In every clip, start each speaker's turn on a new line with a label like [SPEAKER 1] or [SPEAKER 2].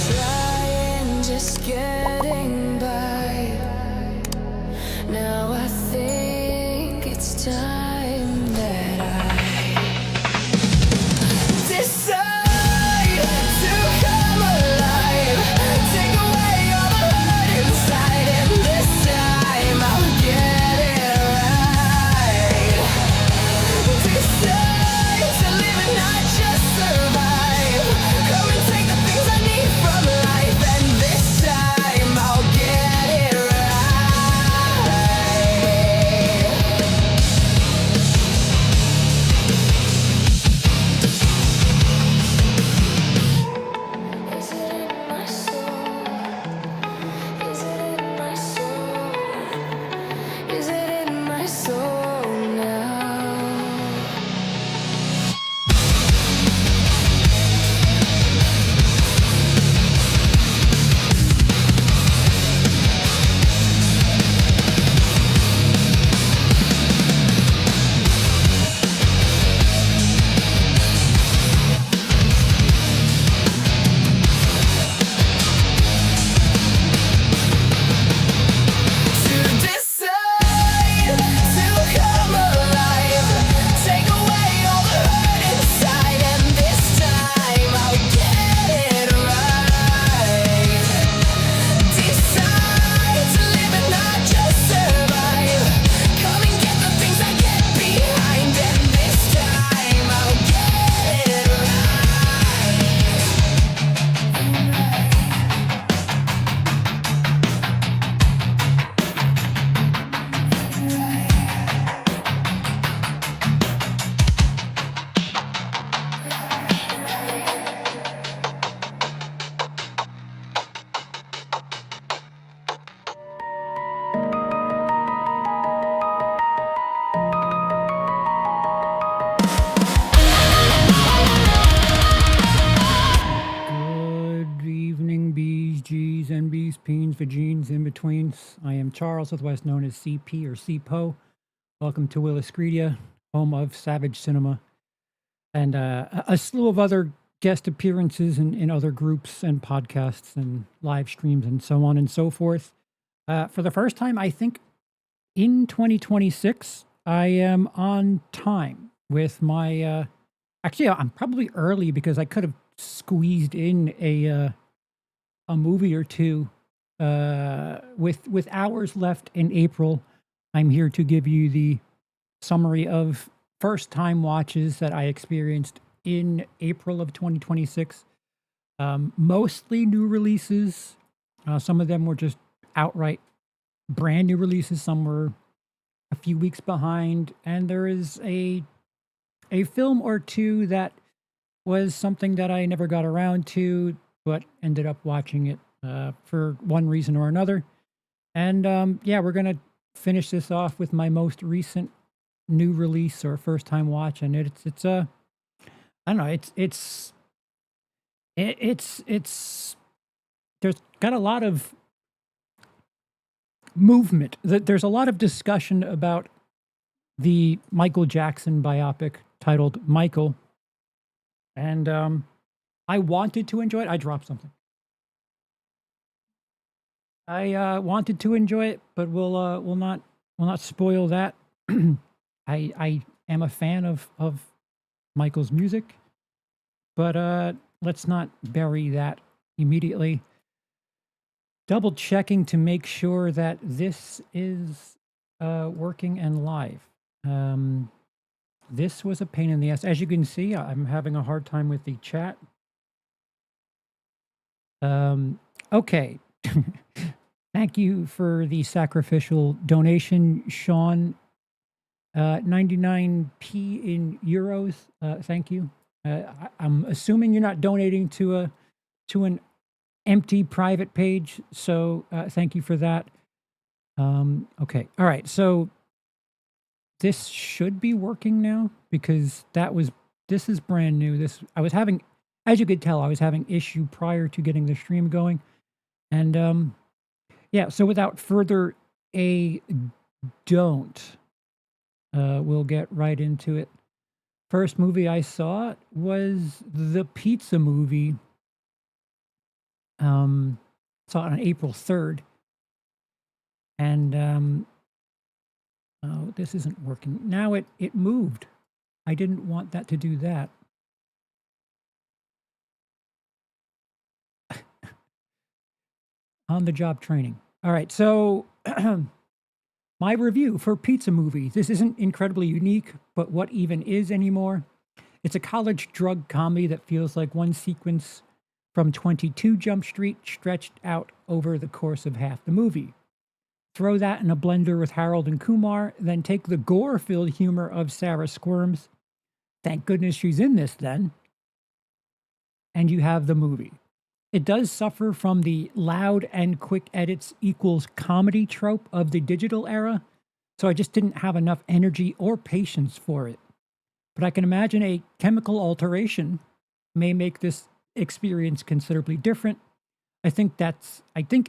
[SPEAKER 1] trying, just getting by. Now I think it's time that I decide to come alive. Take away all the hurt inside, and this time I'll get it right. Decide to live and not just survive. Come and take the things I need from life, and this time I'll get it right. Is it in my soul? Is it in my soul? Is it in my soul now? To decide to come alive, take away all the hurt inside, and this time I'll get it right. Decide to live and not just survive. Come and get the things I get behind, and this time I'll get it
[SPEAKER 2] Good evening, B's, G's, NB's, Peens, Vagines, in-betweens. I am Charles, otherwise known as CP or CPO. Welcome to WILIscredia, home of Savage Cinema, and a slew of other guest appearances in other groups and podcasts and live streams and so on and so forth. For the first time, I think, in 2026, I am on time with my... actually, I'm probably early because I could have squeezed in a movie or two with hours left in April. I'm here to give you the summary of first time watches that I experienced in April of 2026. Mostly new releases. Some of them were just outright brand new releases. Some were a few weeks behind, and there is a film or two that was something that I never got around to, but ended up watching it for one reason or another. And yeah, we're gonna finish this off with my most recent new release or first time watch, and it's I don't know, it's there's got a lot of movement. There's a lot of discussion about the Michael Jackson biopic titled Michael. And I wanted to enjoy it. I dropped something. I wanted to enjoy it, but we'll not spoil that. I am a fan of Michael's music, but let's not bury that immediately. Double checking to make sure that this is working and live. This was a pain in the ass. As you can see, I'm having a hard time with the chat. Okay. Thank you for the sacrificial donation, Sean. 99p in euros. Thank you. I'm assuming you're not donating to an empty private page, so thank you for that. Okay. All right. So this should be working now because this is brand new. I was having, as you could tell, I was having issue prior to getting the stream going. And yeah, so without further ado, we'll get right into it. First movie I saw was the Pizza Movie. Saw it on April 3rd. And, oh, this isn't working. Now it moved. I didn't want that to do that. On the job training. All right, so my review for Pizza Movie. This isn't incredibly unique, but what even is anymore? It's a college drug comedy that feels like one sequence from 22 Jump Street stretched out over the course of half the movie. Throw that in a blender with Harold and Kumar, then take the gore-filled humor of Sarah Squirms. Thank goodness she's in this then. And you have the movie. It does suffer from the loud and quick edits equals comedy trope of the digital era, so I just didn't have enough energy or patience for it. But I can imagine a chemical alteration may make this experience considerably different. I think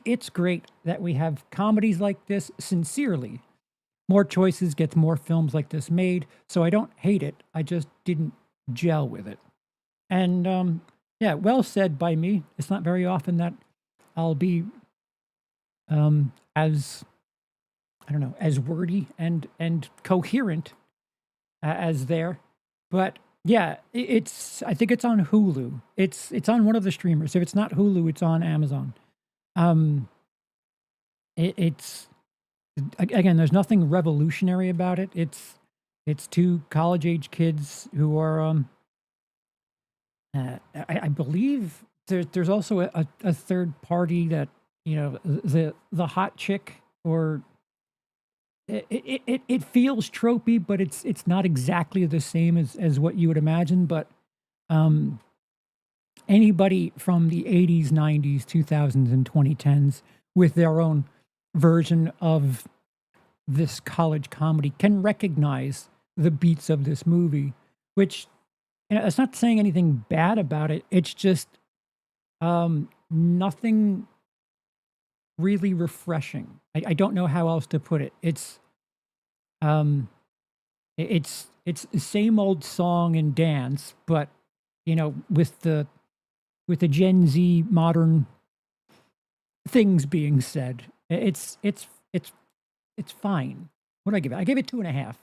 [SPEAKER 2] it's great that we have comedies like this sincerely. More choices gets more films like this made, so I don't hate it. I just didn't gel with it. And yeah, well said by me. It's not very often that I'll be as as wordy and coherent as there. But yeah, I think it's on Hulu. It's on one of the streamers. If it's not Hulu, it's on Amazon. It's again, there's nothing revolutionary about it. It's two college age kids who are I believe there's also a third party that, the hot chick, or it feels tropey, but it's not exactly the same as what you would imagine. But anybody from the 80s, 90s, 2000s, and 2010s with their own version of this college comedy can recognize the beats of this movie, which, it's not saying anything bad about it. It's just nothing really refreshing. I don't know how else to put it. It's the same old song and dance, but with the Gen Z modern things being said. It's fine. What did I give it? I gave it 2.5.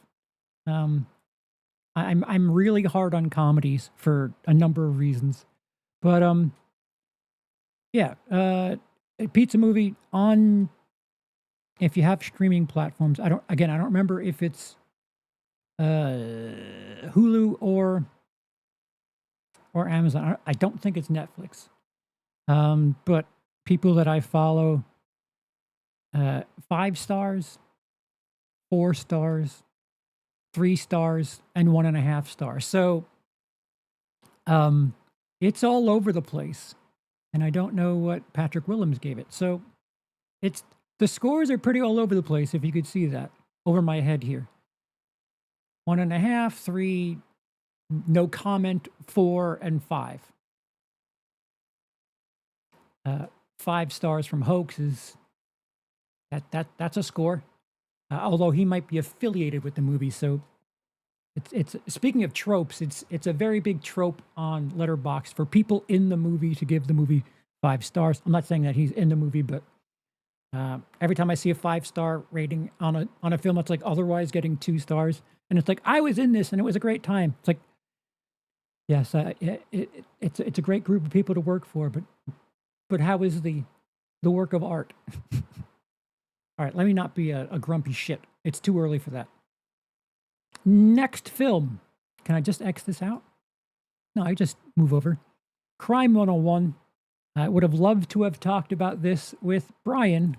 [SPEAKER 2] I'm really hard on comedies for a number of reasons, but yeah, a Pizza Movie on, if you have streaming platforms. I don't remember if it's Hulu or Amazon. I don't think it's Netflix. But people that I follow, 5 stars, 4 stars, 3 stars, and 1.5 stars. So it's all over the place. And I don't know what Patrick Willems gave it. So the scores are pretty all over the place, if you could see that over my head here. 1.5, 3, no comment, 4, and 5. 5 stars from Hoax is that's a score. Although he might be affiliated with the movie, so it's speaking of tropes, it's a very big trope on Letterboxd for people in the movie to give the movie 5 stars. I'm not saying that he's in the movie, but every time I see a 5-star rating on a film that's like otherwise getting 2 stars, and it's like, I was in this and it was a great time. It's like, yes, it's a great group of people to work for, but how is the work of art? All right, let me not be a grumpy shit. It's too early for that. Next film. Can I just X this out? No, I just move over. Crime 101. I would have loved to have talked about this with Brian.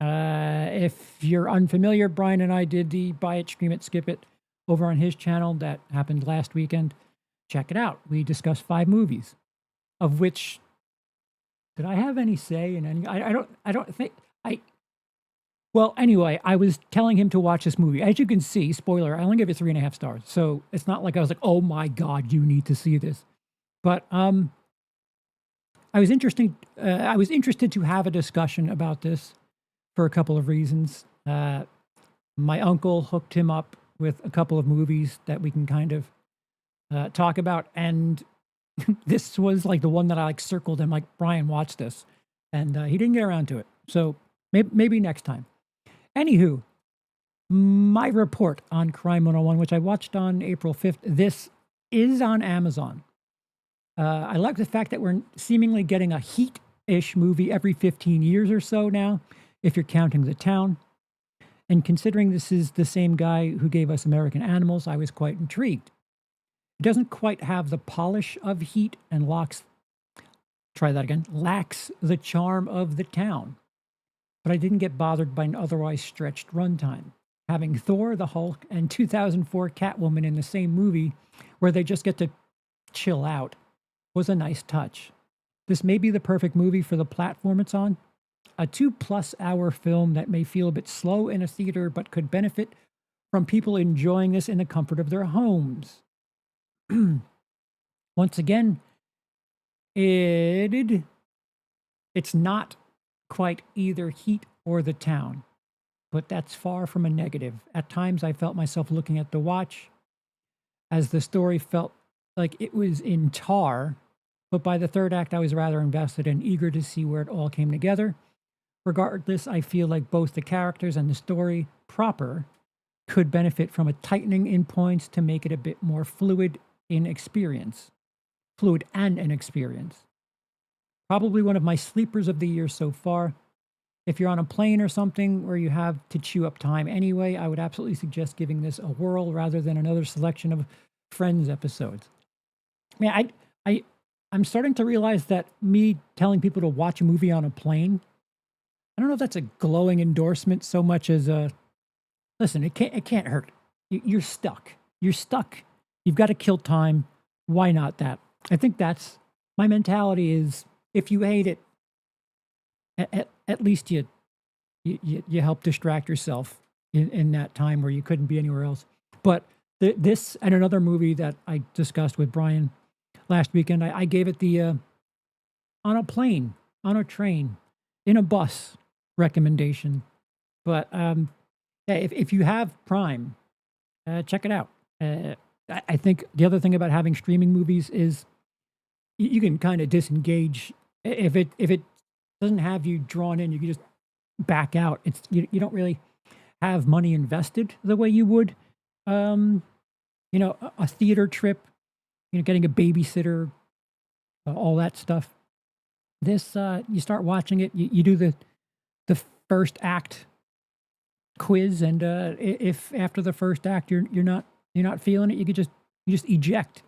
[SPEAKER 2] If you're unfamiliar, Brian and I did the Buy It, Stream It, Skip It over on his channel. That happened last weekend. Check it out. We discussed 5 movies, of which, did I have any say in any? I don't think I. Well, anyway, I was telling him to watch this movie. As you can see, spoiler, I only gave it 3.5 stars. So it's not like I was like, oh my God, you need to see this. But I was interested to have a discussion about this for a couple of reasons. My uncle hooked him up with a couple of movies that we can kind of talk about. And this was like the one that I circled and like, Brian, watch this. and he didn't get around to it. So maybe next time. Anywho, my report on Crime 101, which I watched on April 5th, this is on Amazon. I like the fact that we're seemingly getting a Heat-ish movie every 15 years or so now, if you're counting The Town. And considering this is the same guy who gave us American Animals, I was quite intrigued. It doesn't quite have the polish of Heat and lacks the charm of The Town. But I didn't get bothered by an otherwise stretched runtime. Having Thor, the Hulk, and 2004 Catwoman in the same movie where they just get to chill out was a nice touch. This may be the perfect movie for the platform it's on. A 2+ hour film that may feel a bit slow in a theater but could benefit from people enjoying this in the comfort of their homes. Once again, it's not quite either Heat or The Town, but that's far from a negative. At times, I felt myself looking at the watch as the story felt like it was in tar, but by the third act, I was rather invested and eager to see where it all came together. Regardless, I feel like both the characters and the story proper could benefit from a tightening in points to make it a bit more fluid and an experience. Probably one of my sleepers of the year so far. If you're on a plane or something where you have to chew up time anyway, I would absolutely suggest giving this a whirl rather than another selection of Friends episodes. I mean, I'm starting to realize that me telling people to watch a movie on a plane, I don't know if that's a glowing endorsement so much as listen, it can't hurt. You're stuck. You're stuck. You've got to kill time. Why not that? I think that's my mentality is if you hate it, at least you help distract yourself in that time where you couldn't be anywhere else. But this and another movie that I discussed with Brian last weekend, I gave it the on a plane, on a train, in a bus recommendation. But yeah, if you have Prime, check it out. I think the other thing about having streaming movies is you can kind of disengage if it doesn't have you drawn in. You can just back out. It's you don't really have money invested the way you would, a theater trip, getting a babysitter, all that stuff. This you start watching it, you do the first act quiz, and if after the first act you're not feeling it, you just eject.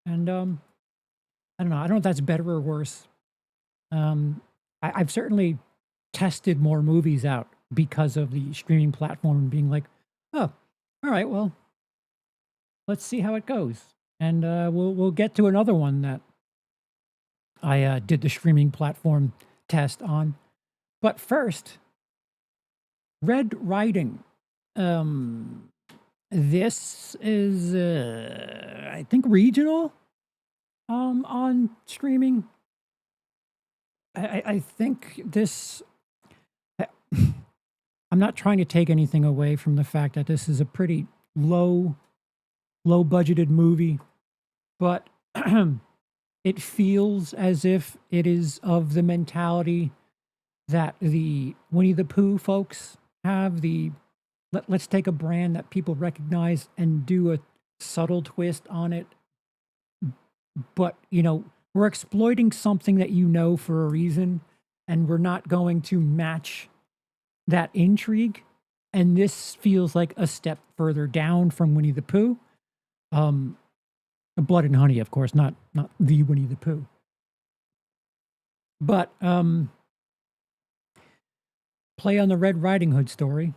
[SPEAKER 2] And I don't know if that's better or worse. I've certainly tested more movies out because of the streaming platform and being like, oh, all right, well, let's see how it goes. And we'll get to another one that I did the streaming platform test on. But first, Red Riding. This is, I think, regional on streaming. I think this, I'm not trying to take anything away from the fact that this is a pretty low budgeted movie, but it feels as if it is of the mentality that the Winnie the Pooh folks have. Let's take a brand that people recognize and do a subtle twist on it. But, we're exploiting something that for a reason, and we're not going to match that intrigue. And this feels like a step further down from Winnie the Pooh. Blood and Honey, of course, not the Winnie the Pooh. But play on the Red Riding Hood story.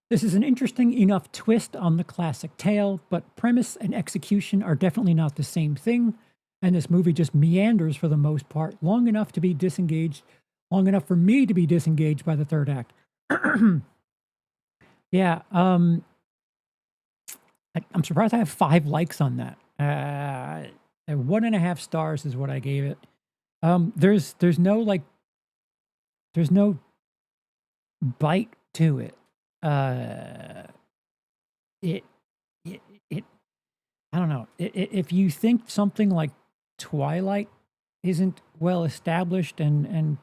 [SPEAKER 2] This is an interesting enough twist on the classic tale, but premise and execution are definitely not the same thing. And this movie just meanders for the most part, long enough for me to be disengaged by the third act. Yeah, I'm surprised I have 5 likes on that. 1.5 stars is what I gave it. There's no bite to it. It I don't know. If you think something like Twilight isn't well established and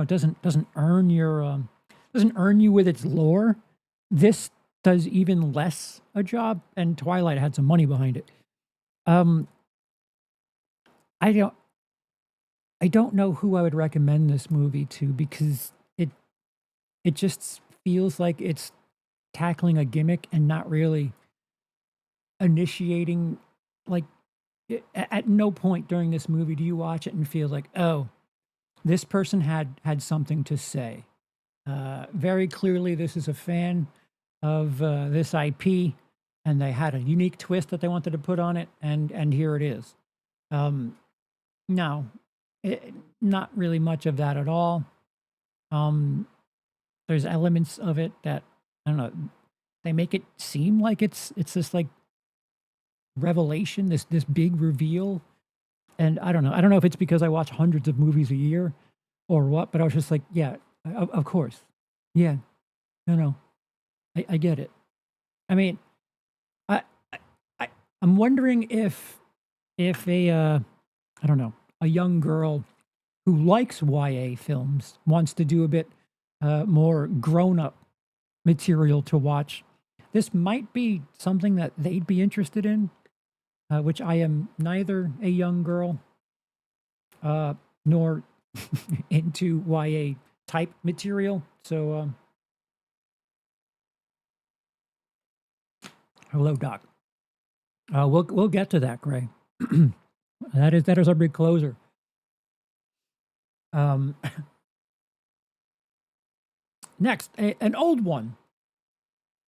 [SPEAKER 2] doesn't earn your doesn't earn you with its lore, this does even less a job. And Twilight had some money behind it. Um, I don't I don't know who I would recommend this movie to because it just feels like it's tackling a gimmick and not really initiating like at no point during this movie do you watch it and feel like, oh, this person had something to say. Very clearly, this is a fan of this IP, and they had a unique twist that they wanted to put on it, and here it is. Um, no, not really much of that at all. Um, there's elements of it that I don't know. They make it seem like it's this like revelation, this big reveal, and I don't know. I don't know if it's because I watch hundreds of movies a year or what, but I was just like, yeah, of course, yeah, no, I get it. I mean, I, I I'm wondering if a I don't know, a young girl who likes YA films wants to do a bit more grown up material to watch. This might be something that they'd be interested in, which I am neither a young girl nor into YA type material. So, hello, Doc. We'll get to that, Gray. that is our big closer. Next, an old one.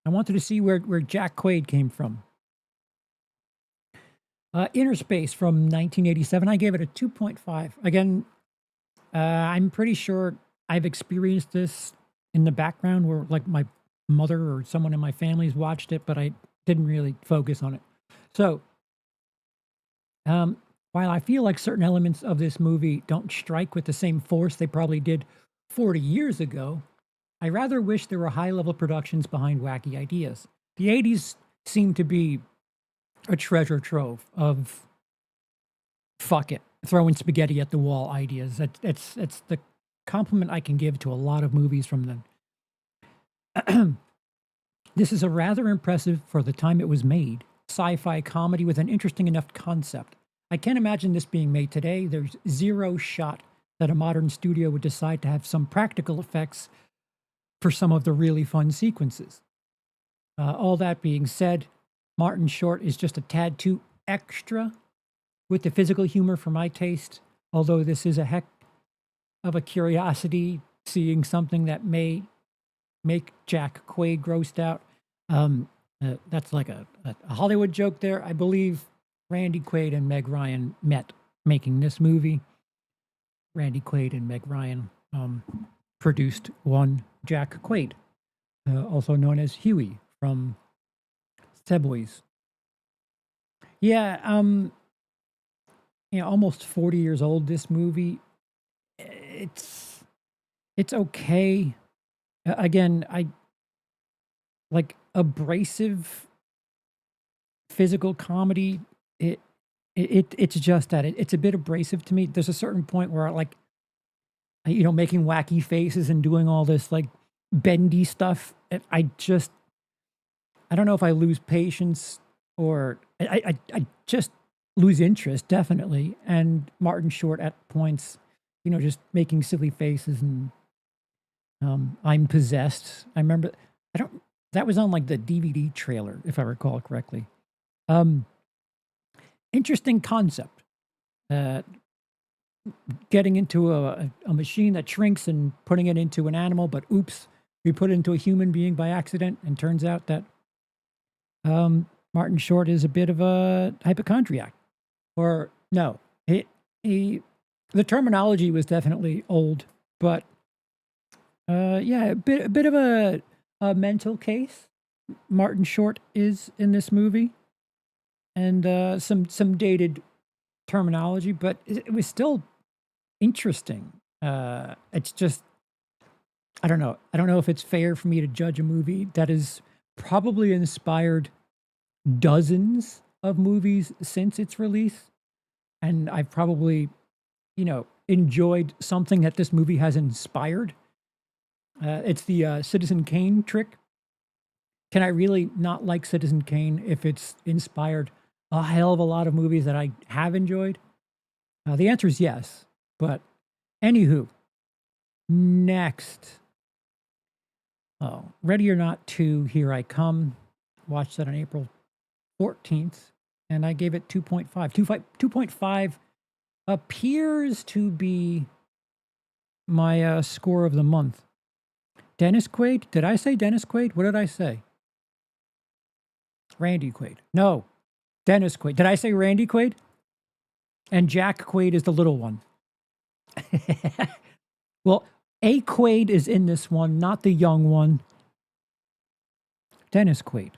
[SPEAKER 2] I wanted to see where Jack Quaid came from. Innerspace from 1987. I gave it a 2.5. Again, I'm pretty sure I've experienced this in the background where like my mother or someone in my family's watched it, but I didn't really focus on it. So, while I feel like certain elements of this movie don't strike with the same force they probably did 40 years ago, I rather wish there were high-level productions behind wacky ideas. The 80s seem to be a treasure trove of fuck it, throwing spaghetti at the wall ideas. It's the compliment I can give to a lot of movies from then. This is a rather impressive, for the time it was made, sci-fi comedy with an interesting enough concept. I can't imagine this being made today. There's zero shot that a modern studio would decide to have some practical effects for some of the really fun sequences. All that being said, Martin Short is just a tad too extra with the physical humor for my taste, although this is a heck of a curiosity seeing something that may make Jack Quaid grossed out. That's like a Hollywood joke there. I believe Randy Quaid and Meg Ryan met making this movie. Randy Quaid and Meg Ryan produced one Jack Quaid, also known as Huey from Boys. Yeah, almost 40 years old. This movie, it's okay. Again, I like abrasive physical comedy. It's just that it's a bit abrasive to me. There's a certain point where like making wacky faces and doing all this like bendy stuff. I don't know if I lose patience or I just lose interest, definitely. And Martin Short at points, just making silly faces and I'm possessed. I remember that was on like the DVD trailer, if I recall correctly. Interesting concept. Getting into a machine that shrinks and putting it into an animal, but oops, we put it into a human being by accident, and turns out that Martin Short is a bit of a hypochondriac. Or no, the terminology was definitely old, but yeah, a bit of a mental case. Martin Short is in this movie, and some dated terminology, but it was still interesting. It's just I don't know. I don't know if it's fair for me to judge a movie that has probably inspired dozens of movies since its release. and I've probably, enjoyed something that this movie has inspired. It's the Citizen Kane trick. Can I really not like Citizen Kane if it's inspired a hell of a lot of movies that I have enjoyed? The answer is yes. But anywho, next. Oh, Ready or Not 2, Here I Come. Watched that on April 14th, and I gave it 2.5. 2.5 appears to be my score of the month. Dennis Quaid? Did I say Dennis Quaid? What did I say? Randy Quaid. No, Dennis Quaid. Did I say Randy Quaid? And Jack Quaid is the little one. Well, A Quaid is in this one, not the young one. Dennis Quaid.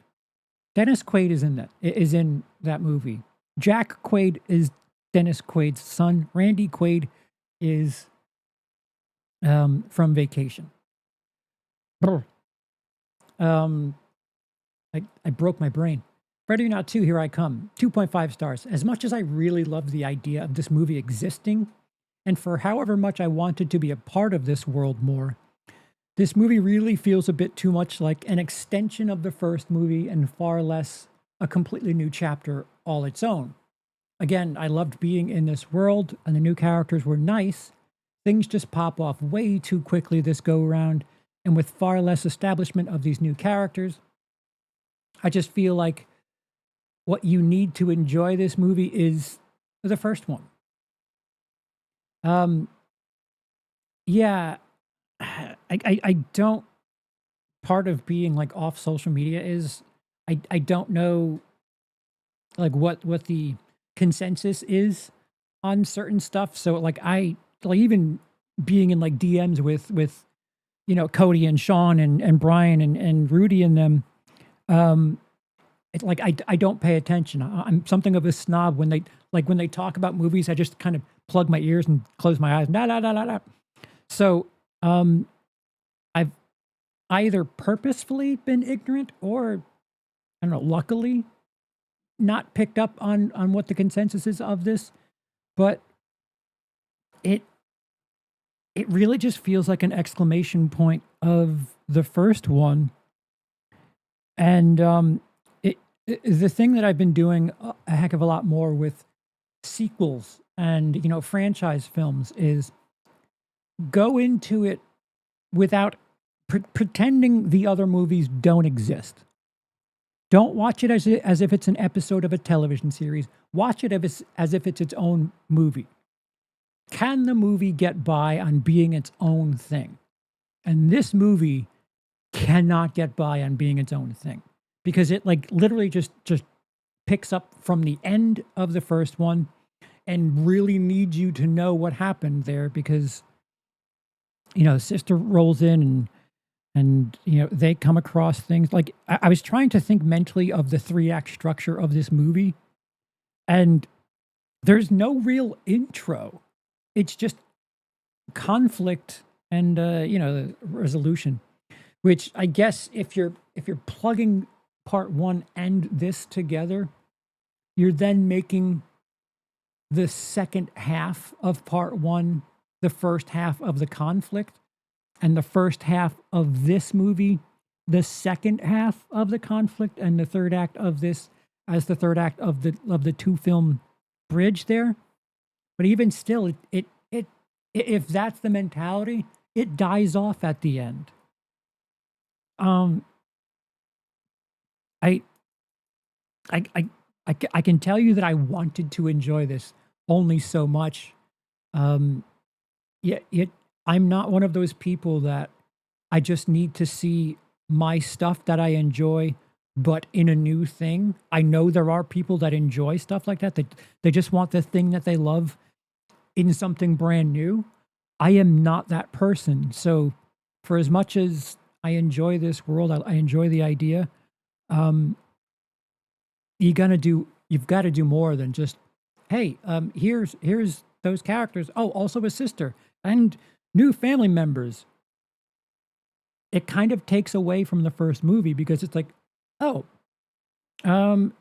[SPEAKER 2] Dennis Quaid is in that movie. Jack Quaid is Dennis Quaid's son. Randy Quaid is from Vacation. Brr. I broke my brain. Ready or Not 2, Here I Come. 2.5 stars. As much as I really love the idea of this movie existing, and for however much I wanted to be a part of this world more, this movie really feels a bit too much like an extension of the first movie and far less a completely new chapter all its own. Again, I loved being in this world, and the new characters were nice. Things just pop off way too quickly this go around, and with far less establishment of these new characters, I just feel like what you need to enjoy this movie is the first one. Yeah, I don't. Part of being like off social media is I don't know like what the consensus is on certain stuff. So like I like even being in like DMs with Cody and Sean and Brian and Rudy and them. It's like I don't pay attention. I'm something of a snob when they talk about movies. I just kind of plug my ears and close my eyes. Nah, nah, nah, nah, nah. So I've either purposefully been ignorant or I don't know, luckily not picked up on what the consensus is of this, but it really just feels like an exclamation point of the first one. And the thing that I've been doing a heck of a lot more with sequels and franchise films is go into it without pretending the other movies don't exist. Don't watch it as if it's an episode of a television series. Watch it as if it's its own movie. Can the movie get by on being its own thing? And this movie cannot get by on being its own thing because it like literally just picks up from the end of the first one and really needs you to know what happened there because sister rolls in and they come across things like I was trying to think mentally of the 3-act structure of this movie, and there's no real intro. It's just conflict and resolution, which I guess if you're plugging part one and this together, you're then making the second half of part one the first half of the conflict, and the first half of this movie the second half of the conflict, and the third act of this as the third act of the two film bridge there. But even still, it if that's the mentality, it dies off at the end. I can tell you that I wanted to enjoy this only so much. I'm not one of those people that I just need to see my stuff that I enjoy, but in a new thing. I know there are people that enjoy stuff like that. They just want the thing that they love in something brand new. I am not that person. So for as much as I enjoy this world, I enjoy the idea. You've got to do more than just, hey, here's those characters. Oh, also a sister and new family members. It kind of takes away from the first movie because it's like, oh,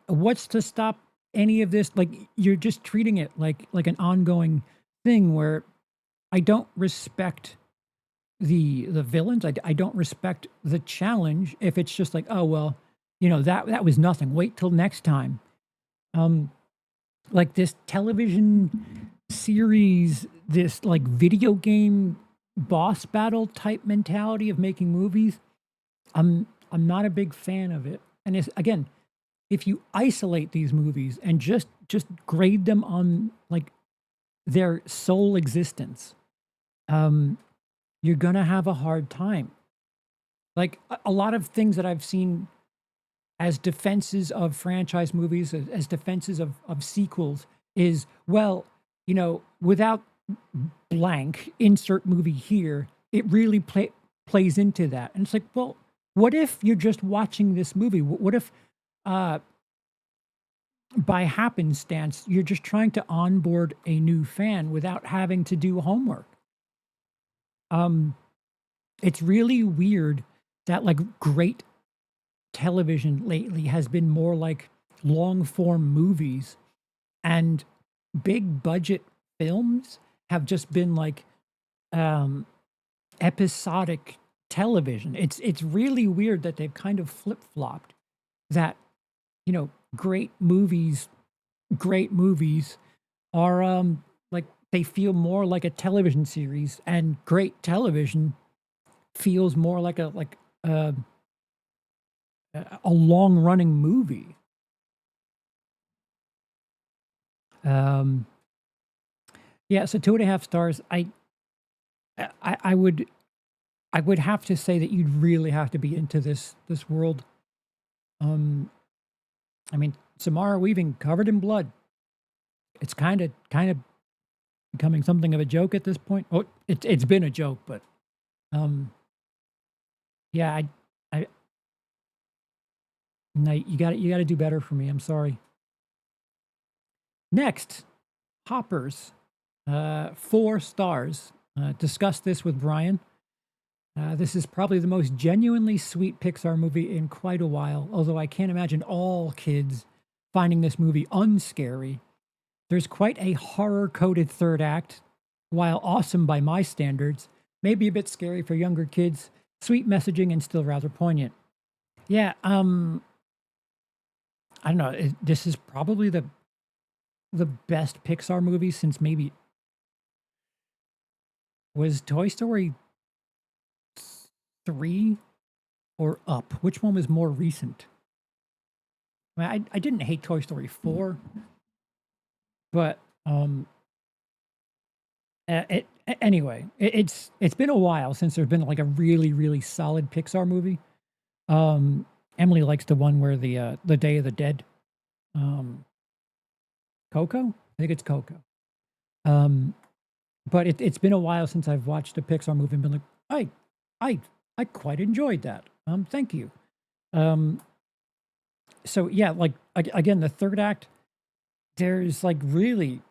[SPEAKER 2] what's to stop any of this, like, you're just treating it like an ongoing thing where I don't respect the villains. I don't respect the challenge if it's just like, oh well, that was nothing. Wait till next time. Um, like this television series, this like video game boss battle type mentality of making movies. I'm not a big fan of it. And it's, again, if you isolate these movies and just grade them on like their sole existence, um, you're gonna have a hard time. Like a lot of things that I've seen as defenses of franchise movies, as defenses of sequels, is, well, without blank insert movie here, it really plays into that. And it's like, well, what if you're just watching this movie? What if uh, by happenstance you're just trying to onboard a new fan without having to do homework? It's really weird that like great television lately has been more like long form movies, and big budget films have just been like um episodic television. It's really weird that they've kind of flip-flopped that, great movies are like they feel more like a television series, and great television feels more like a a long-running movie. Um yeah, so 2.5 stars. I would have to say that you'd really have to be into this world. Um, I mean, Samara Weaving covered in blood. It's kind of becoming something of a joke at this point. Oh, it's been a joke, but um, yeah, I no, you got to do better for me. I'm sorry. Next, Hoppers, 4 stars. Discussed this with Brian. This is probably the most genuinely sweet Pixar movie in quite a while, although I can't imagine all kids finding this movie unscary. There's quite a horror-coded third act, while awesome by my standards, maybe a bit scary for younger kids, sweet messaging and still rather poignant. Yeah, I don't know. This is probably the best Pixar movie since maybe was Toy Story 3 or up? Which one was more recent? I mean, I didn't hate Toy Story 4, but anyway, it's been a while since there's been like a really solid Pixar movie. Emily likes the one where the Day of the Dead, Coco. I think it's Coco. But it's been a while since I've watched a Pixar movie and been like, I quite enjoyed that. Thank you. So yeah, like again, the third act, there's like really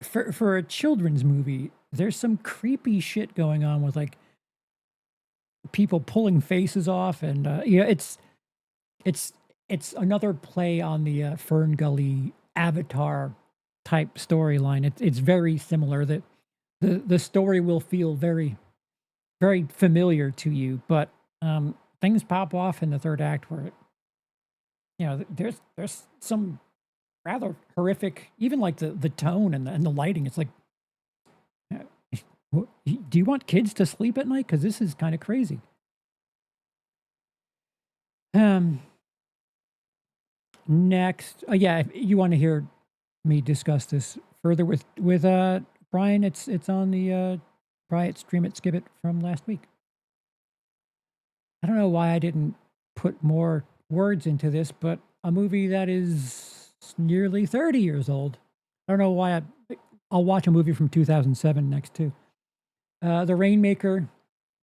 [SPEAKER 2] for a children's movie, there's some creepy shit going on with like people pulling faces off, and it's another play on the Fern Gully Avatar type storyline. It's very similar. That the story will feel very familiar to you, but things pop off in the third act where there's some rather horrific, even like the tone and the lighting. It's like, do you want kids to sleep at night? Because this is kind of crazy. Next, yeah, if you want to hear me discuss this further with Brian, it's on the Riot Stream It Skip It from last week. I don't know why I didn't put more words into this, but a movie that is nearly 30 years old. I don't know why I'll watch a movie from 2007 next too. The Rainmaker.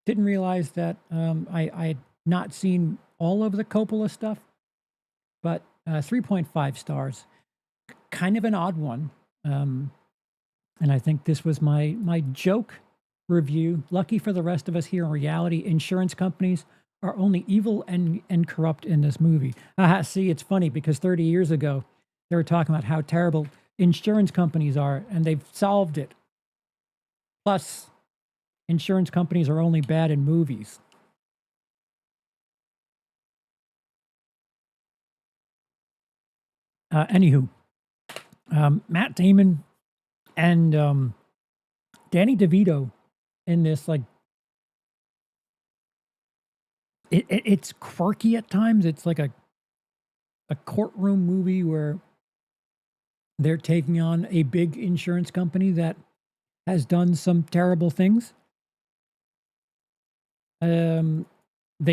[SPEAKER 2] Didn't realize that I had not seen all of the Coppola stuff, but 3.5 stars. Kind of an odd one. And I think this was my joke review. Lucky for the rest of us here in reality, insurance companies are only evil and corrupt in this movie. See, it's funny because 30 years ago, they were talking about how terrible insurance companies are, and they've solved it. Plus, insurance companies are only bad in movies. Anywho, Matt Damon and Danny DeVito in this, like, it's quirky at times. It's like a courtroom movie where they're taking on a big insurance company that has done some terrible things. They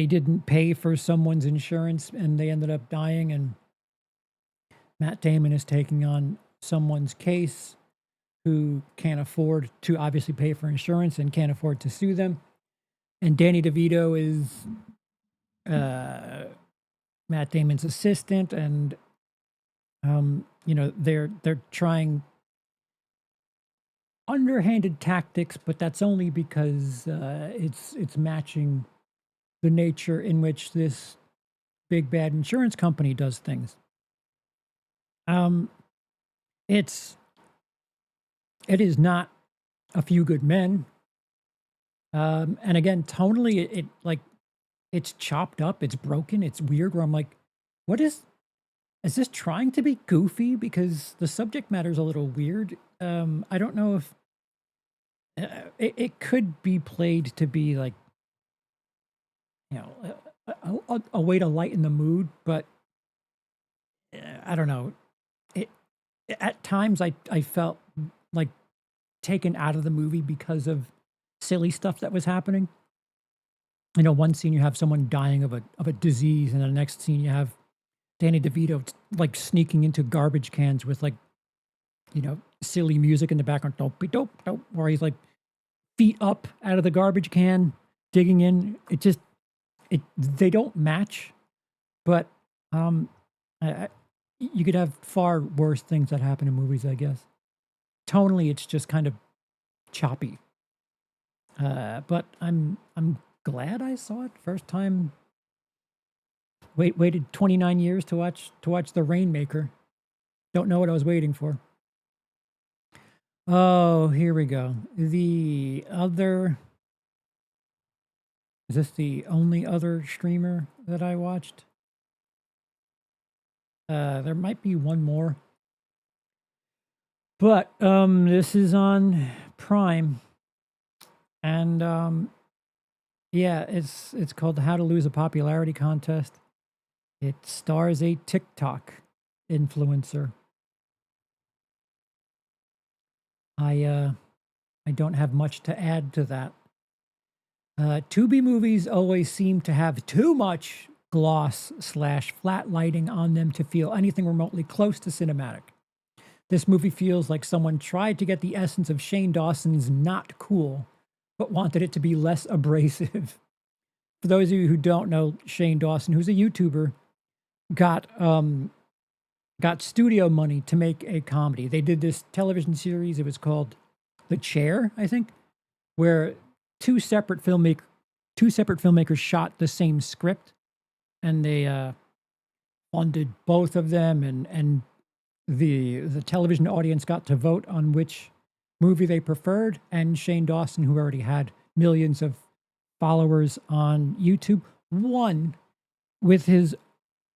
[SPEAKER 2] didn't pay for someone's insurance and they ended up dying, and Matt Damon is taking on someone's case who can't afford to obviously pay for insurance and can't afford to sue them. And Danny DeVito is Matt Damon's assistant, and they're trying underhanded tactics, but that's only because it's matching the nature in which this big bad insurance company does things. It is not A Few Good Men. And again, tonally, it's chopped up, it's broken, it's weird. Where I'm like, is this trying to be goofy? Because the subject matter is a little weird. I don't know if it could be played to be like, a way to lighten the mood, but I don't know. At times I felt like taken out of the movie because of silly stuff that was happening. One scene you have someone dying of a disease, and the next scene you have Danny DeVito like sneaking into garbage cans with like, silly music in the background, dope, dope, dope, or he's like feet up out of the garbage can, digging in. They don't match, but you could have far worse things that happen in movies, I guess. Tonally, it's just kind of choppy. But I'm glad I saw it first time. Waited 29 years to watch the Rainmaker. Don't know what I was waiting for. Oh, here we go. Is this the only other streamer that I watched? There might be one more. But this is on Prime. And yeah, it's called How to Lose a Popularity Contest. It stars a TikTok influencer. I don't have much to add to that. Tubi movies always seem to have too much gloss/flat lighting on them to feel anything remotely close to cinematic. This movie feels like someone tried to get the essence of Shane Dawson's Not Cool, but wanted it to be less abrasive. For those of you who don't know Shane Dawson, who's a YouTuber, got studio money to make a comedy. They did this television series. It was called The Chair, I think, where two separate filmmakers shot the same script, and they funded both of them, and the television audience got to vote on which movie they preferred. And Shane Dawson, who already had millions of followers on YouTube, won with his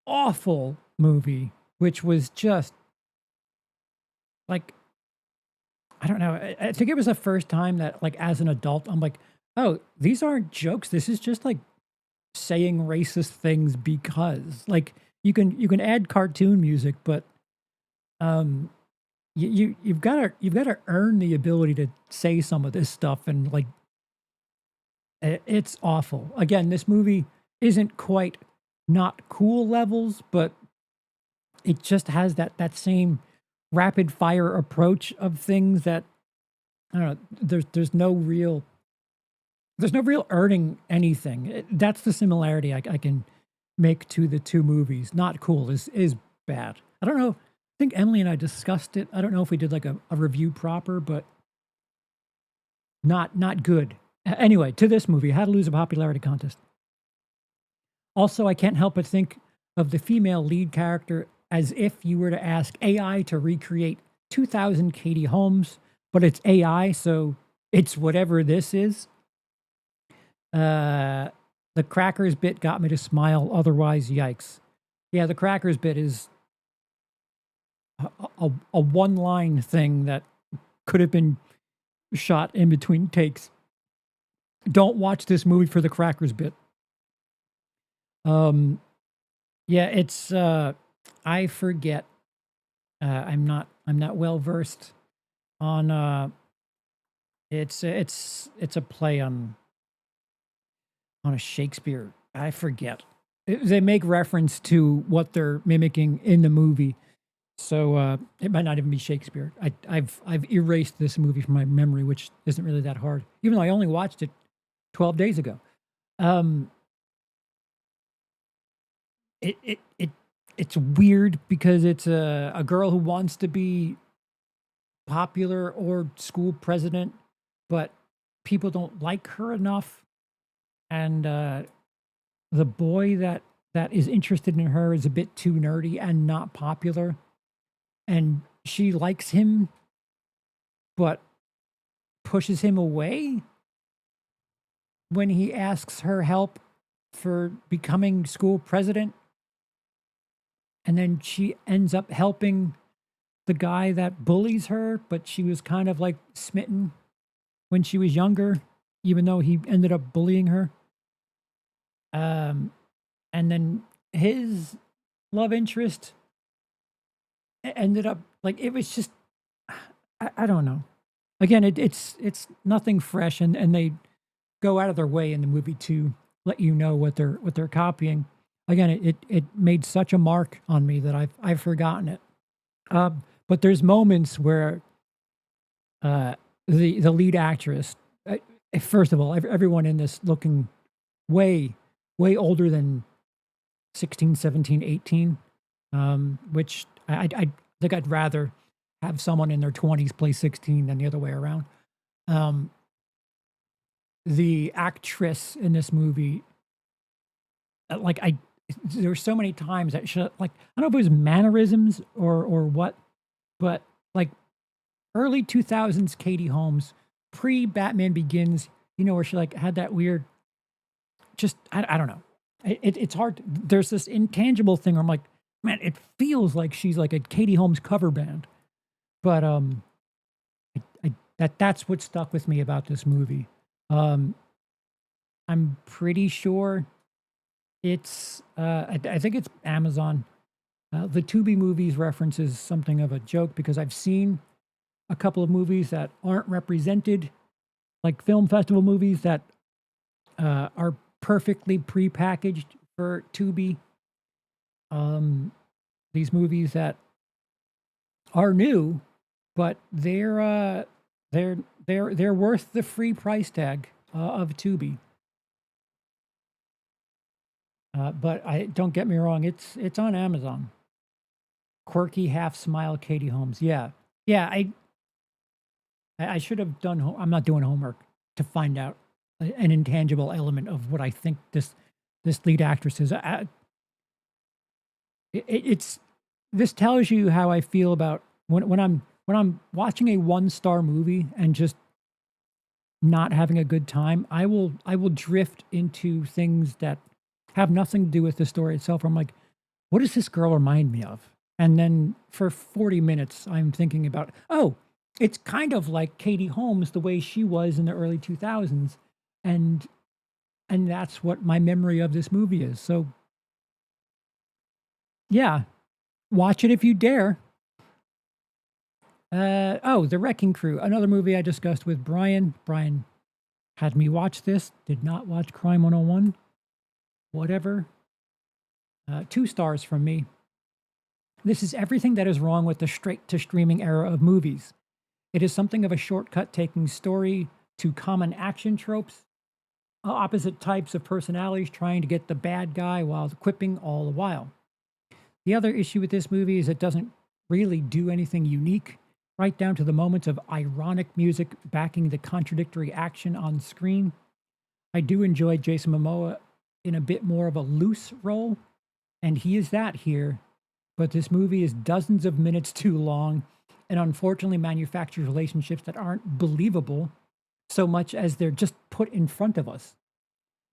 [SPEAKER 2] awful movie, which was just like, I don't know. I think it was the first time that, like, as an adult, I'm like, oh, these aren't jokes. This is just like saying racist things because, like, you can add cartoon music, but you've got to earn the ability to say some of this stuff, and like it's awful. Again, this movie isn't quite Not Cool levels, but it just has that same rapid fire approach of things that, I don't know, there's no real earning anything. That's the similarity I can make to the two movies. Not Cool is bad. I don't know. I think Emily and I discussed it. I don't know if we did like a review proper, but not good. Anyway, to this movie, How to Lose a Popularity Contest. Also, I can't help but think of the female lead character as if you were to ask AI to recreate 2000 Katie Holmes, but it's AI, so it's whatever this is. The crackers bit got me to smile. Otherwise, yikes. Yeah, the crackers bit is a one-line thing that could have been shot in between takes. Don't watch this movie for the crackers bit. Yeah, it's I forget. I'm not well versed on it's a play on a Shakespeare. I forget. They make reference to what they're mimicking in the movie. So it might not even be Shakespeare. I've erased this movie from my memory, which isn't really that hard, even though I only watched it 12 days ago. It's weird because it's a girl who wants to be popular or school president, but people don't like her enough, and the boy that is interested in her is a bit too nerdy and not popular, and she likes him, but pushes him away when he asks her help for becoming school president. And then she ends up helping the guy that bullies her, but she was kind of like smitten when she was younger, even though he ended up bullying her. And then his love interest ended up like, it was just, I don't know. Again, it's nothing fresh, and they go out of their way in the movie to let you know what they're copying. Again, it made such a mark on me that I've forgotten it. But there's moments where the lead actress, first of all, everyone in this looking way older than 16, 17, 18, which I think I'd rather have someone in their 20s play 16 than the other way around. The actress in this movie, there were so many times that she, like, I don't know if it was mannerisms or what, but like early 2000s Katie Holmes, pre-Batman Begins, where she like had that weird, just, I don't know. It's hard. There's this intangible thing where I'm like, man, it feels like she's like a Katie Holmes cover band. But that's what stuck with me about this movie. I'm pretty sure it's I think it's Amazon. The Tubi movies references something of a joke because I've seen a couple of movies that aren't represented, like film festival movies that are perfectly prepackaged for Tubi. These movies that are new, but they're worth the free price tag of Tubi. But don't get me wrong, it's on Amazon. Quirky half smile Katie Holmes. Yeah. I should have done. I'm not doing homework to find out an intangible element of what I think this lead actress is. This tells you how I feel about when I'm watching a 1-star movie and just not having a good time. I will drift into things that have nothing to do with the story itself. I'm like, what does this girl remind me of? And then for 40 minutes, I'm thinking about, oh, it's kind of like Katie Holmes, the way she was in the early 2000s. And that's what my memory of this movie is. So, yeah, watch it if you dare. The Wrecking Crew, another movie I discussed with Brian. Brian had me watch this, did not watch Crime 101. Whatever. 2 stars from me. This is everything that is wrong with the straight-to-streaming era of movies. It is something of a shortcut taking story to common action tropes, opposite types of personalities trying to get the bad guy while quipping all the while. The other issue with this movie is it doesn't really do anything unique, right down to the moments of ironic music backing the contradictory action on screen. I do enjoy Jason Momoa in a bit more of a loose role, and he is that here, but this movie is dozens of minutes too long and unfortunately manufactures relationships that aren't believable so much as they're just put in front of us.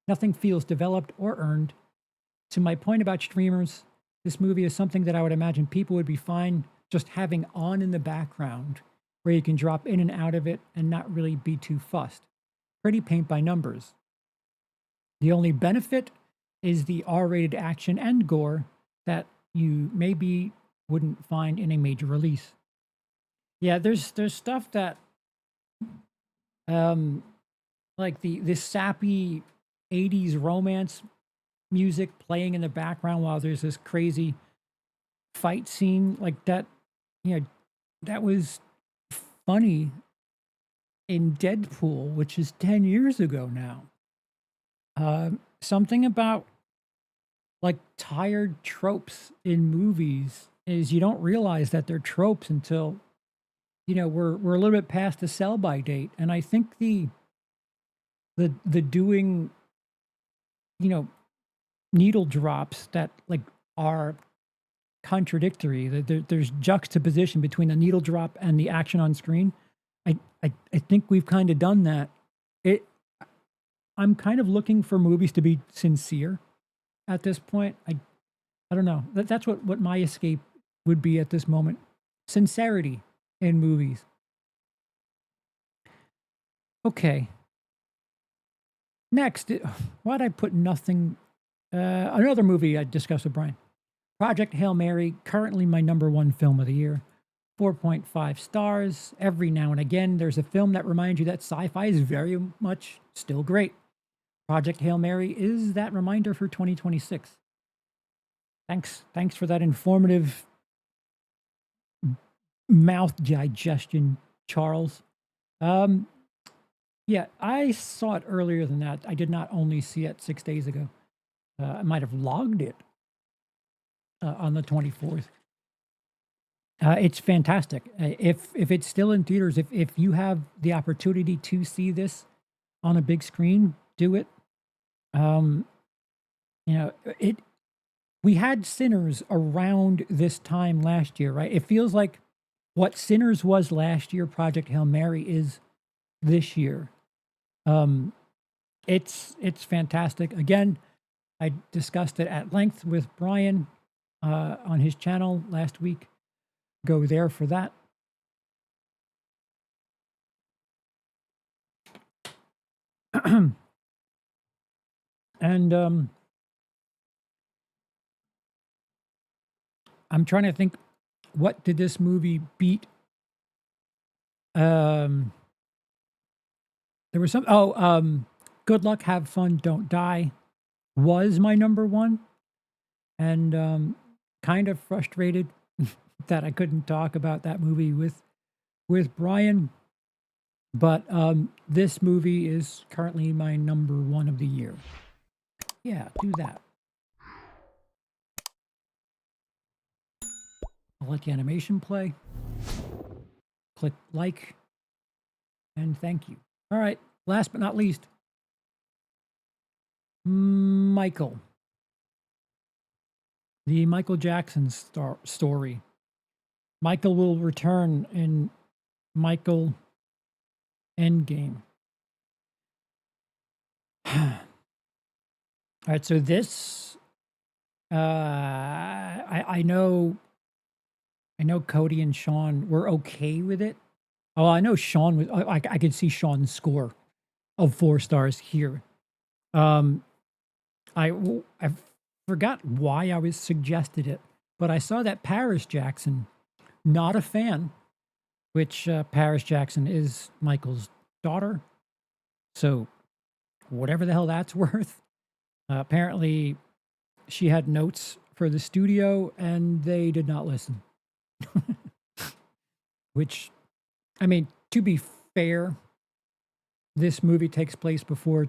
[SPEAKER 2] Nothing feels developed or earned. To my point about streamers, this movie is something that I would imagine people would be fine just having on in the background, where you can drop in and out of it and not really be too fussed. Pretty paint by numbers. The only benefit is the R-rated action and gore that you maybe wouldn't find in a major release. Yeah, there's stuff that like this sappy 80s romance music playing in the background while there's this crazy fight scene like that, you know, that was funny in Deadpool, which is 10 years ago now. Something about like tired tropes in movies is you don't realize that they're tropes until, you know, we're a little bit past the sell by date. And I think the doing, you know, needle drops that like are contradictory. There's juxtaposition between the needle drop and the action on screen. I think we've kind of done that. I'm kind of looking for movies to be sincere at this point. I don't know. That's what my escape would be at this moment. Sincerity in movies. Okay. Next, why'd I put nothing? Another movie I discussed with Brian. Project Hail Mary, currently my #1 film of the year. 4.5 stars. Every now and again, there's a film that reminds you that sci-fi is very much still great. Project Hail Mary is that reminder for 2026. Thanks for that informative mouth digestion, Charles. Yeah, I saw it earlier than that. I did not only see it 6 days ago. I might have logged it on the 24th. It's fantastic. If it's still in theaters, if you have the opportunity to see this on a big screen, do it. You know, we had Sinners around this time last year, right? It feels like what Sinners was last year, Project Hail Mary is this year. It's fantastic. Again, I discussed it at length with Brian on his channel last week. Go there for that. And I'm trying to think, what did this movie beat? There was some, Good Luck, Have Fun, Don't Die was my #1. And kind of frustrated that I couldn't talk about that movie with Brian. But this movie is currently my #1 of the year. Yeah, do that. I'll let the animation play. Click like. And thank you. All right, last but not least, Michael. The Michael Jackson story. Michael will return in Michael Endgame. All right, so this, I know Cody and Sean were okay with it. Oh, I know Sean was. I could see Sean's score of 4 stars here. I forgot why I was suggested it, but I saw that Paris Jackson, not a fan, which Paris Jackson is Michael's daughter. So whatever the hell that's worth. Apparently she had notes for the studio and they did not listen. Which, I mean, to be fair, this movie takes place before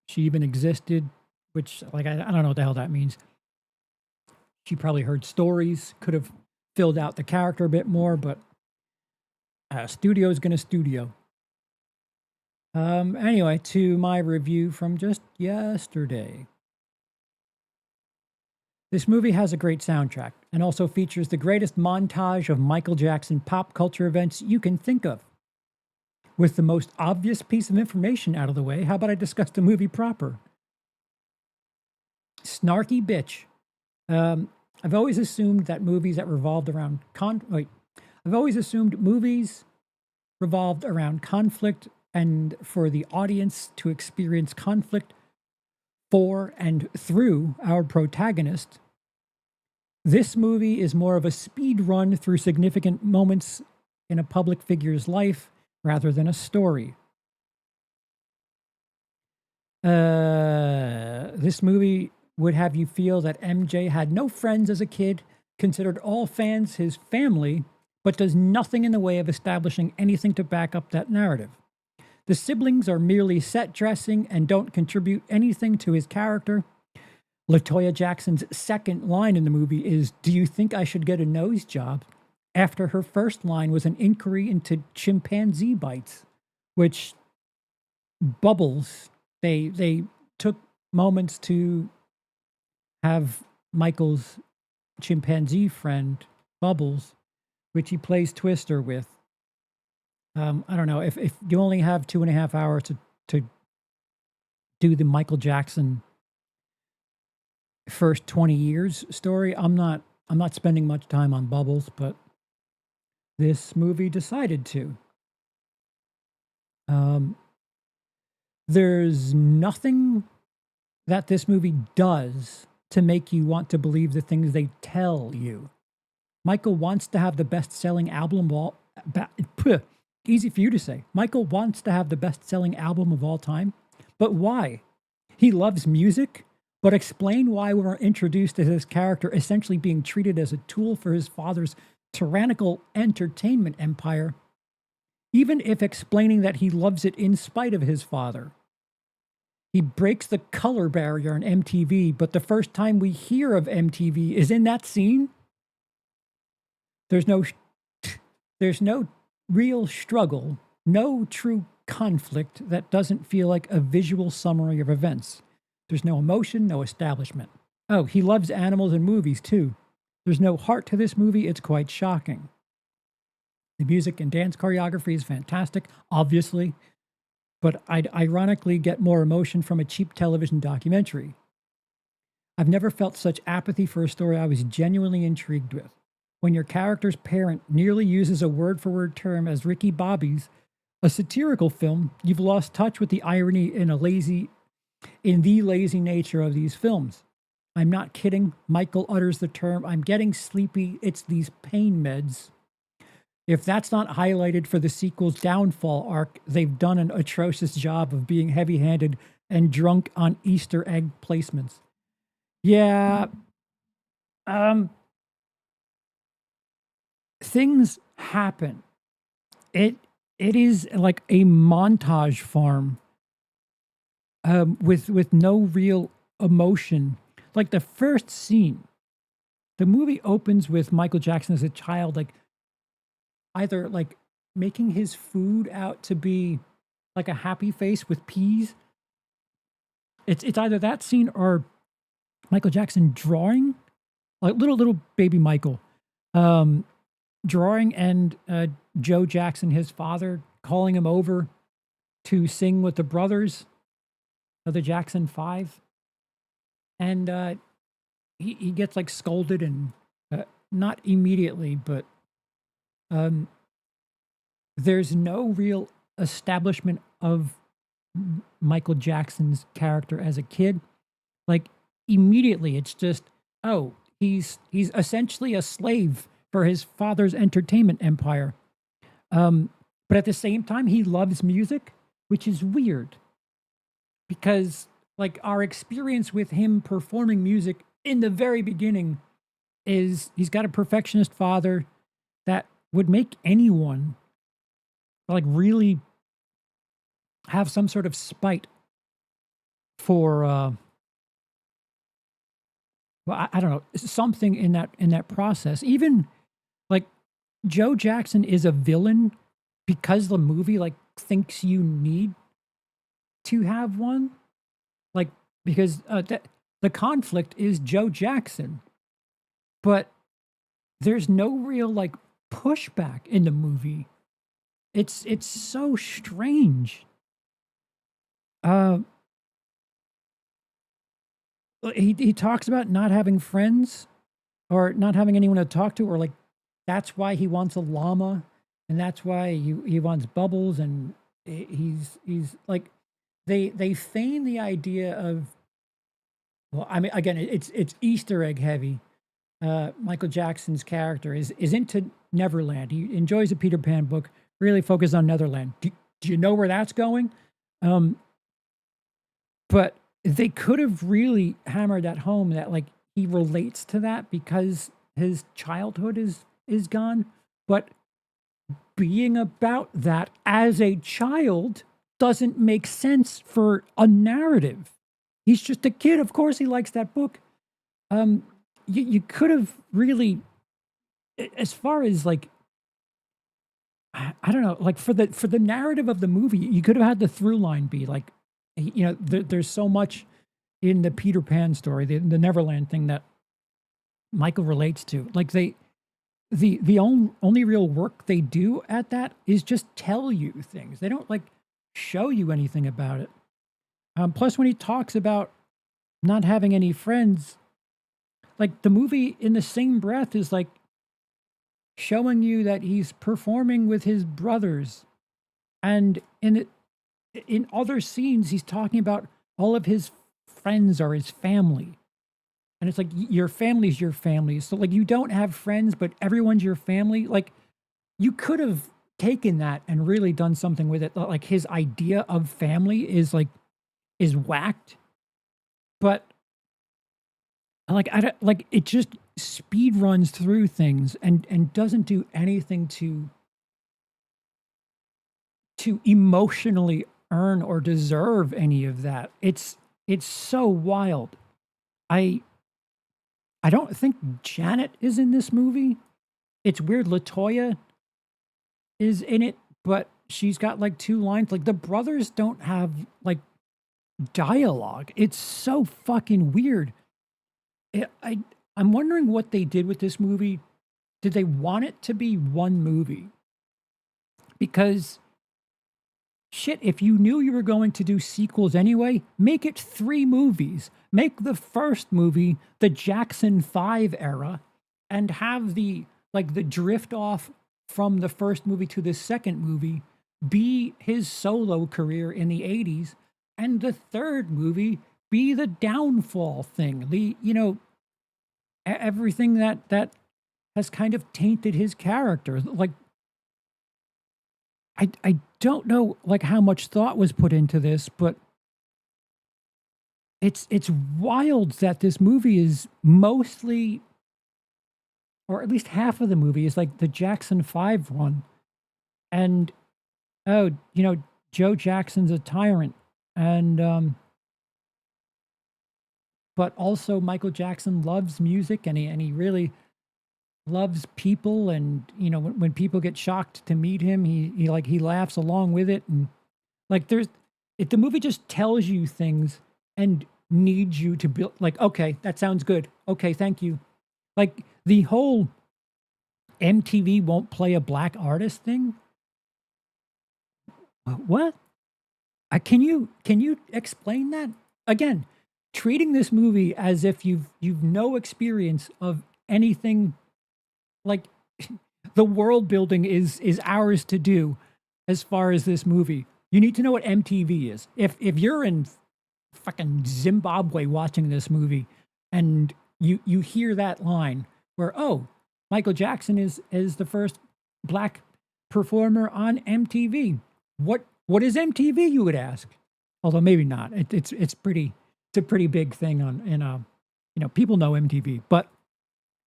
[SPEAKER 2] she even existed, which, like, I don't know what the hell that means. She probably heard stories, could have filled out the character a bit more, but studio is going to studio. Anyway, to my review from just yesterday. This movie has a great soundtrack and also features the greatest montage of Michael Jackson pop culture events you can think of. With the most obvious piece of information out of the way, how about I discuss the movie proper? Snarky bitch. I've always assumed that movies that revolved around I've always assumed movies revolved around conflict and for the audience to experience conflict for and through our protagonist. This movie is more of a speed run through significant moments in a public figure's life rather than a story. This movie would have you feel that MJ had no friends as a kid, considered all fans his family, but does nothing in the way of establishing anything to back up that narrative. The siblings are merely set dressing and don't contribute anything to his character. LaToya Jackson's second line in the movie is, "Do you think I should get a nose job?" After her first line was an inquiry into chimpanzee bites, which Bubbles, they took moments to have Michael's chimpanzee friend, Bubbles, which he plays Twister with. I don't know, if you only have 2.5 hours to do the Michael Jackson first 20 years story, I'm not spending much time on Bubbles, but this movie decided to. There's nothing that this movie does to make you want to believe the things they tell you. Michael wants to have the best-selling album of all... Easy for you to say. Michael wants to have the best-selling album of all time, but why? He loves music, but explain why we're introduced to his character essentially being treated as a tool for his father's tyrannical entertainment empire, even if explaining that he loves it in spite of his father. He breaks the color barrier on MTV, but the first time we hear of MTV is in that scene. There's no real struggle, no true conflict that doesn't feel like a visual summary of events. There's no emotion, no establishment. Oh, he loves animals and movies too. There's no heart to this movie. It's quite shocking. The music and dance choreography is fantastic, obviously, but I'd ironically get more emotion from a cheap television documentary. I've never felt such apathy for a story I was genuinely intrigued with. When your character's parent nearly uses a word-for-word term as Ricky Bobby's, a satirical film, you've lost touch with the irony in the lazy nature of these films. I'm not kidding. Michael utters the term, "I'm getting sleepy, it's these pain meds." If that's not highlighted for the sequel's downfall arc, they've done an atrocious job of being heavy-handed and drunk on Easter egg placements. Yeah, things happen. It is like a montage farm with no real emotion. Like the first scene, the movie opens with Michael Jackson as a child, like either like making his food out to be like a happy face with peas. It's either that scene or Michael Jackson drawing, like little baby Michael, drawing, and Joe Jackson, his father, calling him over to sing with the brothers of the Jackson Five. And he gets like scolded, and not immediately, but there's no real establishment of Michael Jackson's character as a kid. Like immediately, it's just, oh, he's essentially a slave for his father's entertainment empire. But at the same time, he loves music, which is weird because like our experience with him performing music in the very beginning is he's got a perfectionist father that would make anyone like really have some sort of spite for well, I don't know, something in that process. Even like Joe Jackson is a villain because the movie like thinks you need to have one. Like because the conflict is Joe Jackson, but there's no real like pushback in the movie. It's so strange. Uh, he talks about not having friends or not having anyone to talk to, or like that's why he wants a llama, and that's why he wants bubbles, and he's like they feign the idea of, well, I mean, again, it's Easter egg heavy. Michael Jackson's character is into Neverland. He enjoys a Peter Pan book, really focused on Netherland. Do you know where that's going? Um, but they could have really hammered that home that like he relates to that because his childhood is gone. But being about that as a child doesn't make sense for a narrative. He's just a kid. Of course, he likes that book. You could have really, as far as like, I don't know, like for the narrative of the movie, you could have had the through line be like, there's so much in the Peter Pan story, the Neverland thing that Michael relates to. Like the only real work they do at that is just tell you things. They don't like show you anything about it. Plus, when he talks about not having any friends, like the movie in the same breath is like showing you that he's performing with his brothers, and in other scenes he's talking about all of his friends are his family, and it's like your family's your family. So like you don't have friends, but everyone's your family. Like you could have taken that and really done something with it. Like his idea of family is whacked, but like I don't like it just speed runs through things and doesn't do anything to emotionally earn or deserve any of that. It's so wild. I I don't think Janet is in this movie. It's weird Latoya is in it, but she's got like two lines. Like the brothers don't have like dialogue. It's so fucking weird. I'm wondering what they did with this movie. Did they want it to be one movie? Because shit, if you knew you were going to do sequels anyway, make it 3 movies. Make the first movie the Jackson 5 era and have the drift off from the first movie to the second movie be his solo career in the 80s, and the third movie be the downfall thing. Everything that has kind of tainted his character. Like I don't know like how much thought was put into this, but it's wild that this movie is mostly, or at least half of the movie is like the Jackson 5 one. And oh, Joe Jackson's a tyrant, and but also Michael Jackson loves music, and he really loves people, and when people get shocked to meet him, he laughs along with it, and like the movie just tells you things and needs you to be like, okay, that sounds good, okay, thank you. Like the whole MTV won't play a black artist thing. What? Can you explain that again? Treating this movie as if you've no experience of anything. Like the world building is ours to do as far as this movie. You need to know what MTV is. If you're in fucking Zimbabwe watching this movie and you hear that line where, oh, Michael Jackson is the first black performer on MTV. What is MTV, you would ask? Although maybe not. It's a pretty big thing people know MTV. But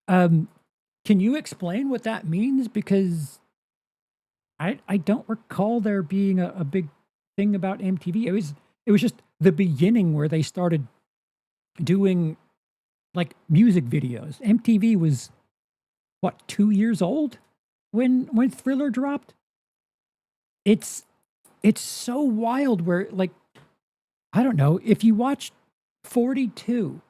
[SPEAKER 2] can you explain what that means? Because I don't recall there being a big thing about MTV. It was just the beginning where they started doing like music videos. MTV was what, 2 years old when Thriller dropped? It's so wild where like I don't know, if you watch 42,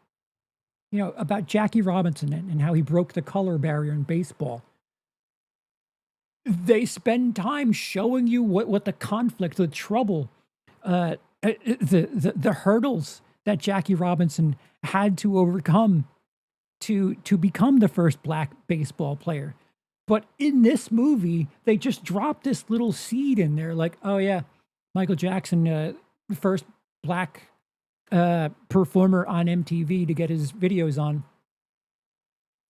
[SPEAKER 2] about Jackie Robinson and how he broke the color barrier in baseball. They spend time showing you what the conflict, the trouble, the hurdles that Jackie Robinson had to overcome to become the first black baseball player. But in this movie, they just dropped this little seed in there, like, oh yeah, Michael Jackson, first black performer on MTV to get his videos on.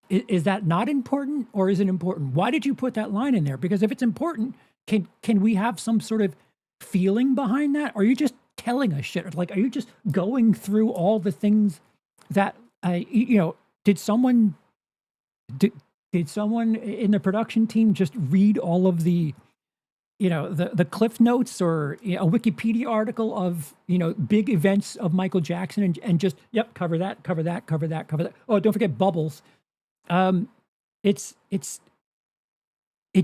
[SPEAKER 2] Is that not important, or is it important? Why did you put that line in there? Because if it's important, can we have some sort of feeling behind that? Or are you just telling us shit? Like, are you just going through all the things that did someone in the production team just read all of the the cliff notes or a Wikipedia article of big events of Michael Jackson and just cover that. Oh, don't forget Bubbles. It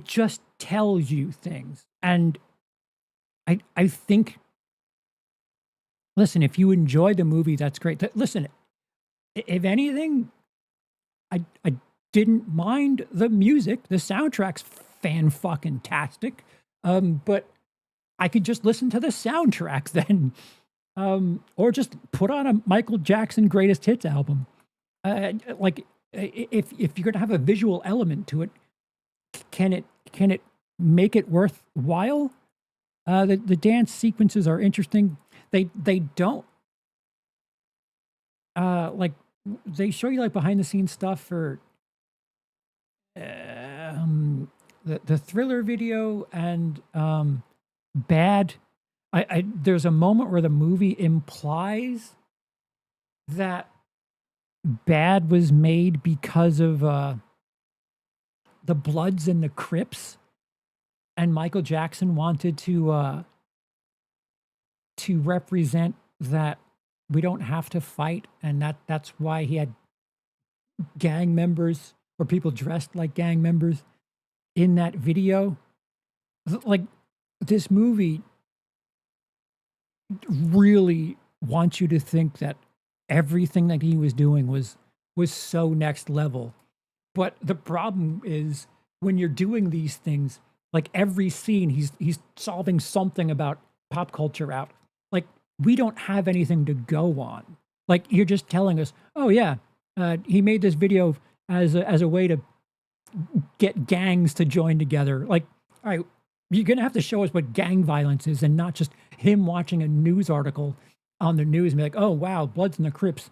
[SPEAKER 2] just tells you things, and I think. Listen, if you enjoy the movie, that's great. Listen, if anything, I didn't mind the music. The soundtrack's fan-fucking-tastic. But I could just listen to the soundtrack then, or just put on a Michael Jackson greatest hits album. Like if you're gonna have a visual element to it, can it make it worthwhile? The dance sequences are interesting. They don't like they show you like behind the scenes stuff for the Thriller video and Bad. There's a moment where the movie implies that Bad was made because of the Bloods and the Crips, and Michael Jackson wanted to represent that we don't have to fight, and that's why he had gang members or people dressed like gang members in that video. Like, this movie really wants you to think that everything that he was doing was so next level. But the problem is when you're doing these things, like every scene, he's solving something about pop culture out. Like, we don't have anything to go on. Like, you're just telling us, oh yeah, he made this video as a way to get gangs to join together. Like, all right, you're gonna have to show us what gang violence is, and not just him watching a news article on the news and be like, oh wow, Bloods and the Crips.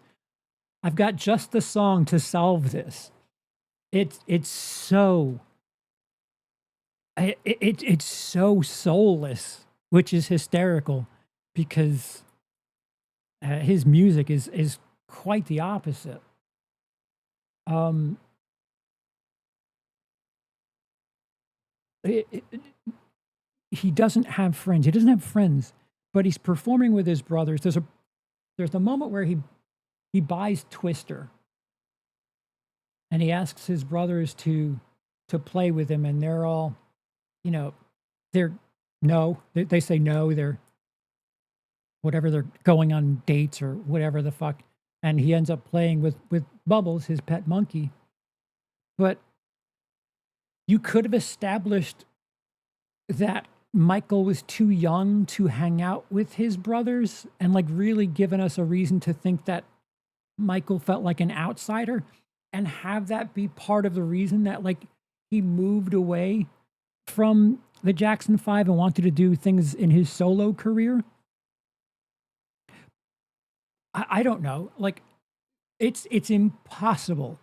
[SPEAKER 2] I've got just the song to solve this. It's so soulless, which is hysterical, because his music is quite the opposite. He doesn't have friends. He doesn't have friends, but he's performing with his brothers. There's a moment where he buys Twister, and he asks his brothers to play with him, and they're all, they say no. They're whatever, they're going on dates or whatever the fuck, and he ends up playing with Bubbles, his pet monkey. But you could have established that Michael was too young to hang out with his brothers, and like really given us a reason to think that Michael felt like an outsider, and have that be part of the reason that like he moved away from the Jackson 5 and wanted to do things in his solo career. I don't know. Like, it's impossible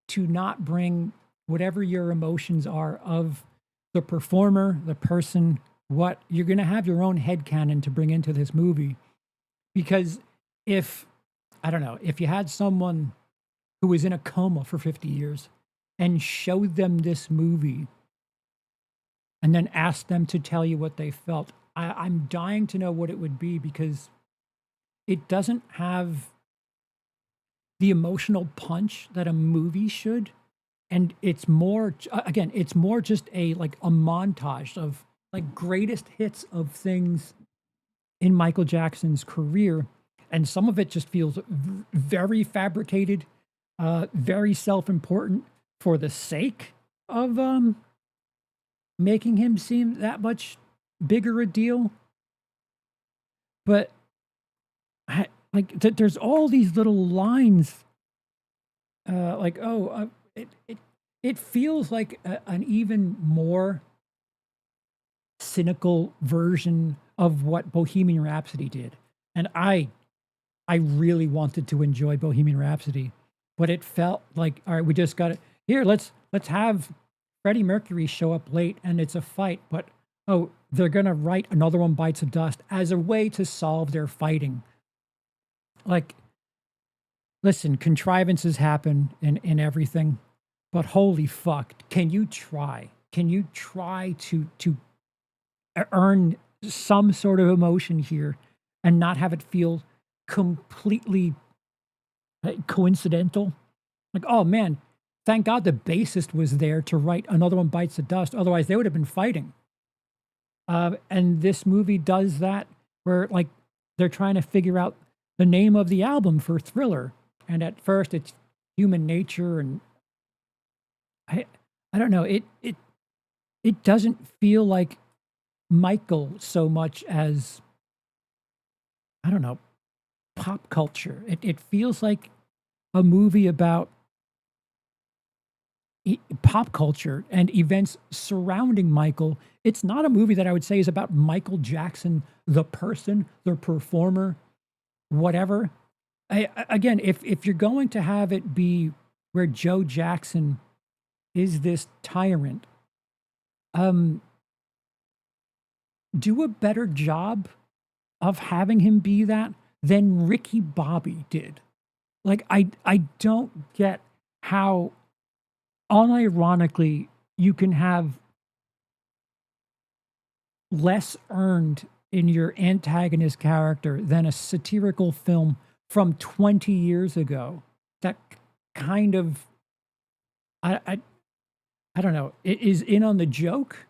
[SPEAKER 2] to not bring whatever your emotions are of the performer, the person, what you're going to have your own headcanon to bring into this movie. Because if you had someone who was in a coma for 50 years and showed them this movie and then asked them to tell you what they felt, I'm dying to know what it would be, because it doesn't have the emotional punch that a movie should. And it's more, again, it's more just a montage of like greatest hits of things in Michael Jackson's career. And some of it just feels very fabricated. very self-important for the sake of making him seem that much bigger a deal. But there's all these little lines, it feels like an even more cynical version of what Bohemian Rhapsody did. And I really wanted to enjoy Bohemian Rhapsody, but it felt like, all right, we just got it here. Let's have Freddie Mercury show up late, and it's a fight. But oh, they're gonna write Another One Bites the Dust as a way to solve their fighting. Like, listen, contrivances happen in everything, but holy fuck, can you try? Can you try to earn some sort of emotion here and not have it feel completely coincidental? Like, oh man, thank God the bassist was there to write Another One Bites the Dust. Otherwise, they would have been fighting. And this movie does that, where like they're trying to figure out the name of the album for Thriller, and at first it's Human Nature, and I don't know. It doesn't feel like Michael so much as, I don't know, pop culture. It feels like a movie about pop culture and events surrounding Michael. It's not a movie that I would say is about Michael Jackson, the person, the performer, whatever. Again, if you're going to have it be where Joe Jackson is this tyrant, do a better job of having him be that than Ricky Bobby did. Like, I don't get how unironically you can have less earned in your antagonist character than a satirical film from 20 years ago. That kind of, I don't know, it is in on the joke.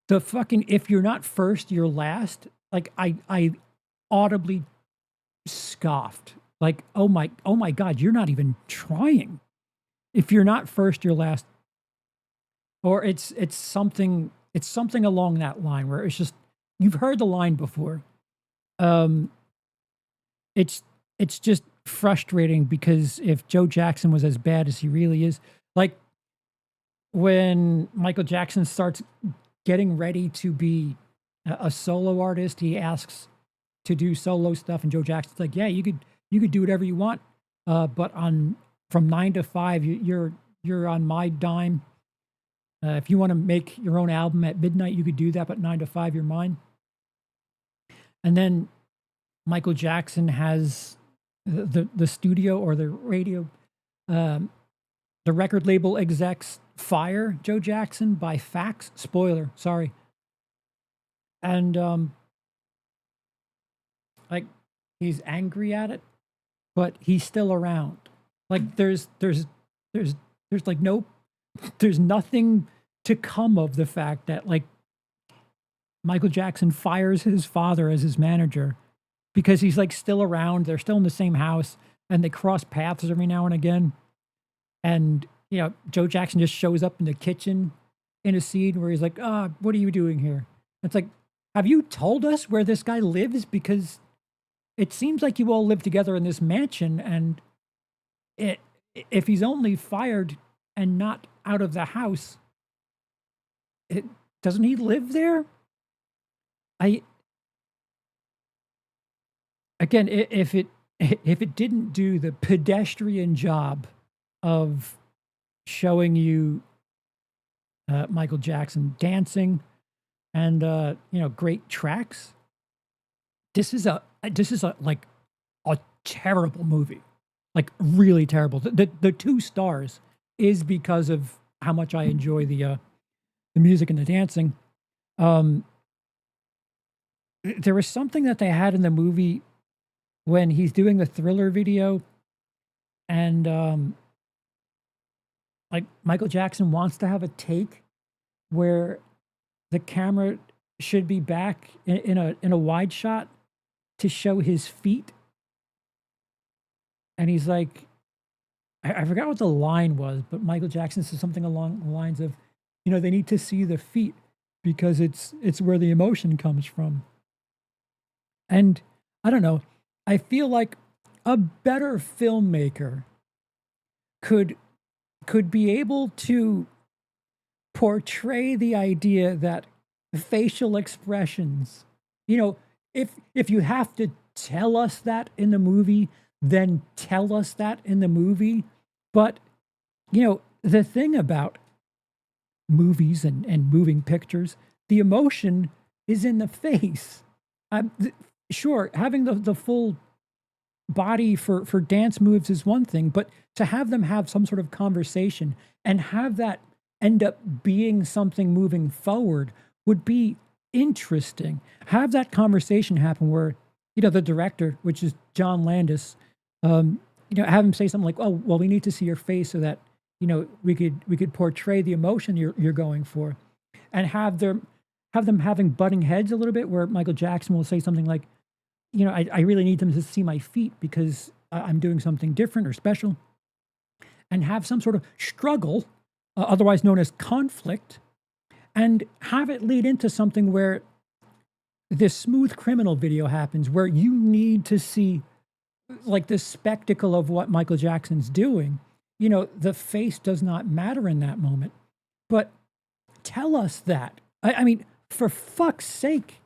[SPEAKER 2] The fucking, if you're not first, you're last. Like, I audibly scoffed. Like, oh my God, you're not even trying. If you're not first, you're last. Or it's something along that line where it's just, you've heard the line before. It's just frustrating, because if Joe Jackson was as bad as he really is, like when Michael Jackson starts getting ready to be a solo artist, he asks to do solo stuff, and Joe Jackson's like, "Yeah, you could do whatever you want, but from 9 to 5, you're on my dime. If you want to make your own album at midnight, you could do that, but 9 to 5, you're mine." And then Michael Jackson has the studio or the radio, the record label execs fire Joe Jackson by fax. Spoiler, sorry. And like, he's angry at it, but he's still around. Like, there's like there's nothing to come of the fact that, like, Michael Jackson fires his father as his manager because he's like still around. They're still in the same house, and they cross paths every now and again. And, you know, Joe Jackson just shows up in the kitchen in a scene where he's like, what are you doing here? It's like, have you told us where this guy lives? Because it seems like you all live together in this mansion, and if he's only fired and not out of the house, doesn't he live there? Again, if it didn't do the pedestrian job of showing you Michael Jackson dancing and great tracks, this is a like a terrible movie, like really terrible. The 2 stars is because of how much I enjoy the music and the dancing. There was something that they had in the movie when he's doing the Thriller video, and like Michael Jackson wants to have a take where the camera should be back in a wide shot to show his feet, and he's like, I forgot what the line was, but Michael Jackson said something along the lines of, they need to see the feet because it's where the emotion comes from. And I don't know, I feel like a better filmmaker could be able to portray the idea that facial expressions, if you have to tell us that in the movie, then tell us that in the movie. But the thing about movies and moving pictures, the emotion is in the face. Sure, having the full body for dance moves is one thing, but to have them have some sort of conversation and have that end up being something moving forward would be interesting. Have that conversation happen where, the director, which is John Landis, have him say something like, "Oh, well, we need to see your face so that we could portray the emotion you're going for," and have them having butting heads a little bit, where Michael Jackson will say something like, I really need them to see my feet because I'm doing something different or special, and have some sort of struggle, otherwise known as conflict, and have it lead into something where this Smooth Criminal video happens, where you need to see like the spectacle of what Michael Jackson's doing. The face does not matter in that moment, but tell us that. I mean, for fuck's sake,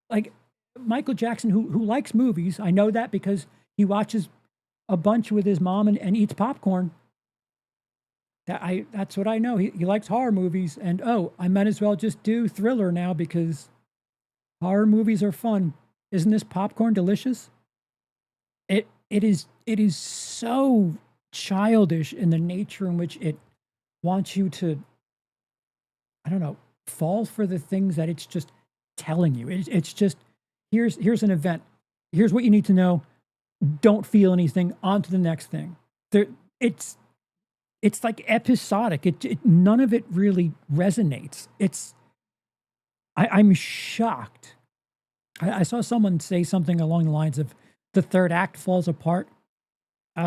[SPEAKER 2] like Michael Jackson, who likes movies, I know that because he watches a bunch with his mom and eats popcorn. That's what I know. He likes horror movies, and I might as well just do thriller now because horror movies are fun. Isn't this popcorn delicious? It is so childish in the nature in which it wants you to, I don't know, fall for the things that it's just telling you. It's just, here's an event. Here's what you need to know. Don't feel anything. On to the next thing. It's like episodic. None of it really resonates. I'm shocked. I saw someone say something along the lines of the third act falls apart. I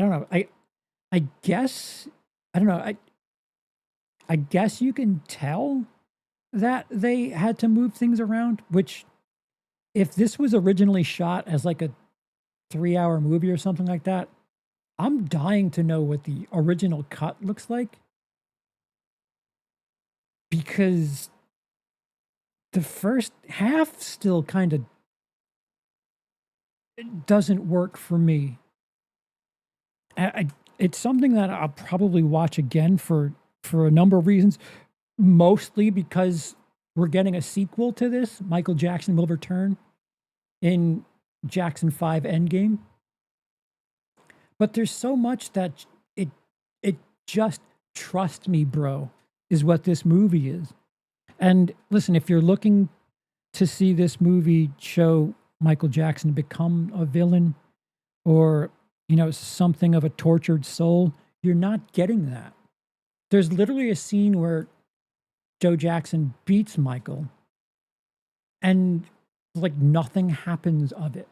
[SPEAKER 2] don't know. I guess I don't know. I guess you can tell that they had to move things around, which if this was originally shot as like a 3-hour movie or something like that, I'm dying to know what the original cut looks like, because the first half still kind of doesn't work for me. It's something that I'll probably watch again for a number of reasons, mostly because we're getting a sequel to this. Michael Jackson will return in Jackson 5 Endgame. But there's so much that it just, trust me, bro, is what this movie is. And listen, if you're looking to see this movie show Michael Jackson become a villain or, something of a tortured soul, you're not getting that. There's literally a scene where Joe Jackson beats Michael and like nothing happens of it.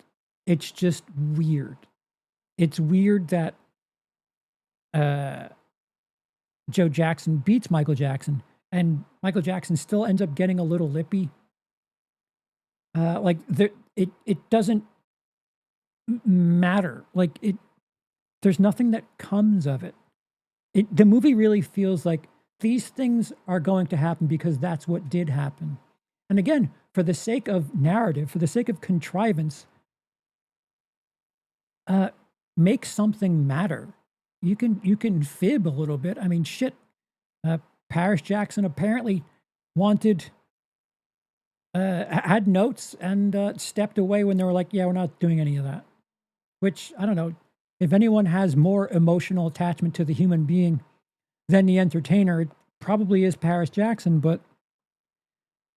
[SPEAKER 2] It's just weird. It's weird that Joe Jackson beats Michael Jackson and Michael Jackson still ends up getting a little lippy. It doesn't matter. There's nothing that comes of it. The movie really feels like these things are going to happen because that's what did happen. And again, for the sake of narrative, for the sake of contrivance, make something matter. You can fib a little bit. I mean, shit. Paris Jackson apparently wanted, had notes and stepped away when they were like, "Yeah, we're not doing any of that." Which, I don't know. If anyone has more emotional attachment to the human being than the entertainer, it probably is Paris Jackson, but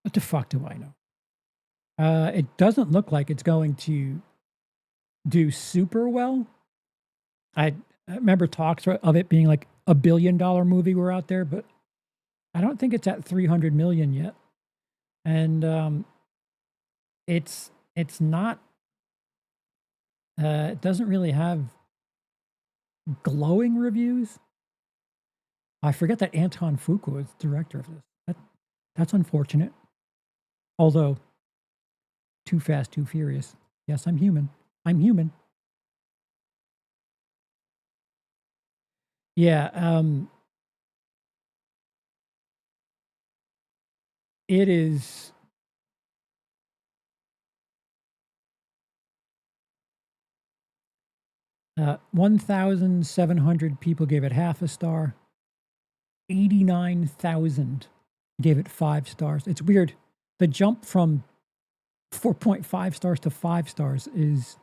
[SPEAKER 2] what the fuck do I know? It doesn't look like it's going to do super well. I remember talks of it being like $1 billion movie were out there, but I don't think it's at 300 million yet. And it's not, it doesn't really have glowing reviews. I forget that Anton Fuqua is the director of this. That's unfortunate. Although, Too Fast, Too Furious. Yes, I'm human. I'm human. Yeah, it is. 1,700 people gave it half a star. 89,000 gave it 5 stars. It's weird. The jump from 4.5 stars to 5 stars is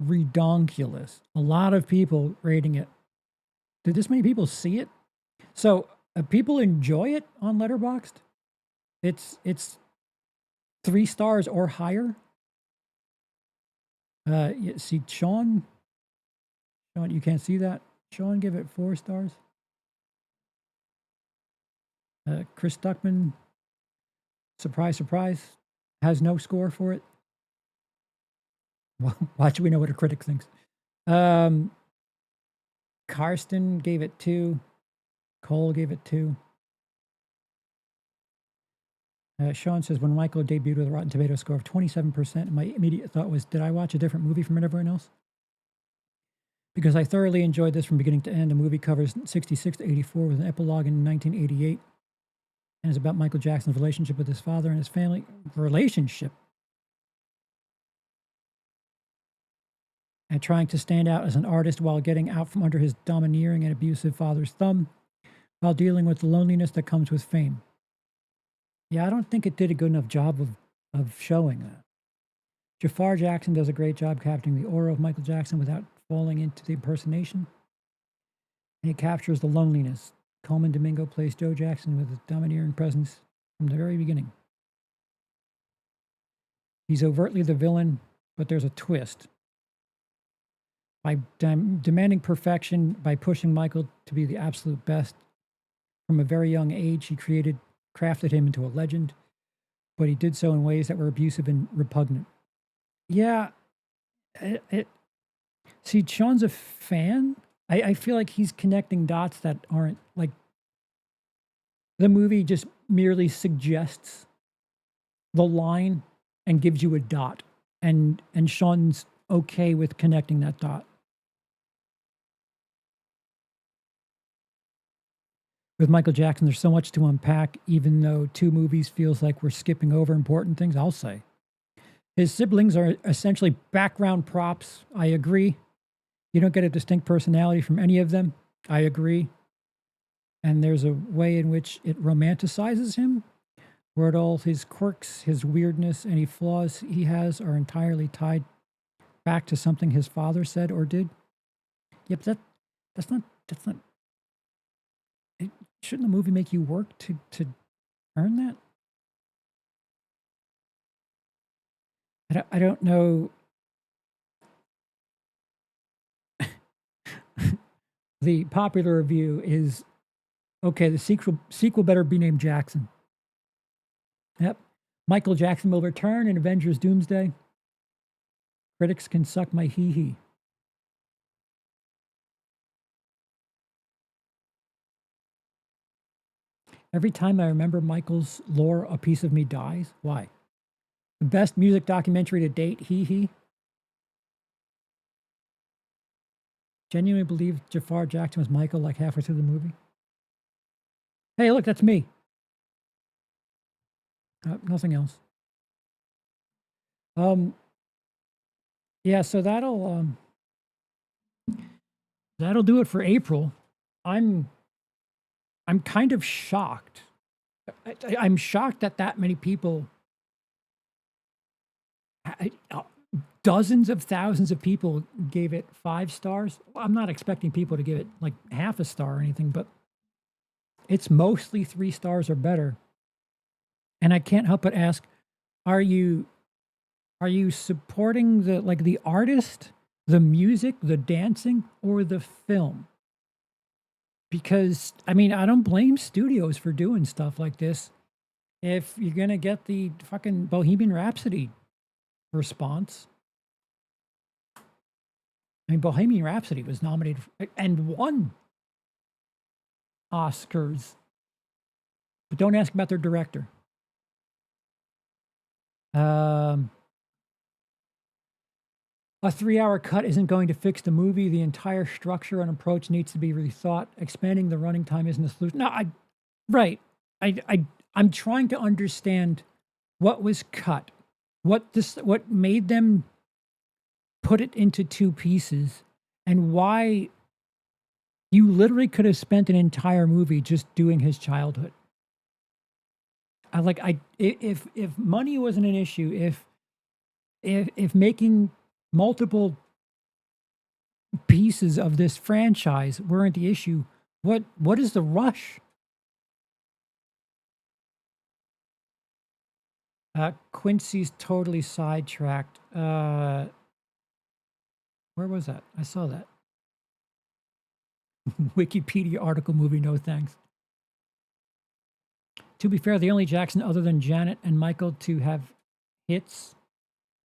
[SPEAKER 2] redonkulous. A lot of people rating it. Did this many people see it? So people enjoy it on Letterboxd. It's 3 stars or higher. See, Sean, you can't see that. Sean give it 4 stars. Chris Duckman, surprise, surprise, has no score for it. Well, why should we know what a critic thinks? Karsten gave it 2. Cole gave it 2. Sean says, when Michael debuted with a Rotten Tomatoes score of 27%, my immediate thought was, did I watch a different movie from everyone else? Because I thoroughly enjoyed this from beginning to end. The movie covers 66 to 84 with an epilogue in 1988 and is about Michael Jackson's relationship with his father and his family. Relationship? And trying to stand out as an artist while getting out from under his domineering and abusive father's thumb, while dealing with the loneliness that comes with fame. Yeah, I don't think it did a good enough job of showing that. Jafar Jackson does a great job capturing the aura of Michael Jackson without falling into the impersonation. And he captures the loneliness. Coleman Domingo plays Joe Jackson with a domineering presence from the very beginning. He's overtly the villain, but there's a twist. By demanding perfection, by pushing Michael to be the absolute best, from a very young age, he crafted him into a legend, but he did so in ways that were abusive and repugnant. Yeah, see, Sean's a fan. I feel like he's connecting dots that aren't like the movie just merely suggests the line and gives you a dot, and Sean's okay with connecting that dot. With Michael Jackson, there's so much to unpack, even though 2 movies feels like we're skipping over important things, I'll say. His siblings are essentially background props. I agree. You don't get a distinct personality from any of them. I agree. And there's a way in which it romanticizes him, where all his quirks, his weirdness, any flaws he has are entirely tied back to something his father said or did. Yep, that's not. Shouldn't the movie make you work to earn that? I don't know. The popular review is, okay, the sequel better be named Jackson. Yep. Michael Jackson will return in Avengers Doomsday. Critics can suck my hee-hee. Every time I remember Michael's lore, a piece of me dies. Why? The best music documentary to date, hee-hee. Genuinely believe Jafar Jackson was Michael like halfway through the movie. Hey, look, that's me. Nothing else. Yeah, so that'll do it for April. I'm kind of shocked. I'm shocked that many people, dozens of thousands of people gave it 5 stars. I'm not expecting people to give it like half a star or anything, but it's mostly 3 stars or better. And I can't help but ask, are you supporting the artist, the music, the dancing, or the film? Because, I mean, I don't blame studios for doing stuff like this. If you're going to get the fucking Bohemian Rhapsody response, I mean, Bohemian Rhapsody was nominated and won Oscars, but don't ask about their director. A 3-hour cut isn't going to fix the movie. The entire structure and approach needs to be rethought. Expanding the running time isn't a solution. No, I'm trying to understand what was cut, what made them put it into 2 pieces, and why you literally could have spent an entire movie just doing his childhood. If money wasn't an issue, if making multiple pieces of this franchise weren't the issue, what is the rush? Quincy's totally sidetracked. Where was that? I saw that. Wikipedia article movie, no thanks. To be fair, the only Jackson other than Janet and Michael to have hits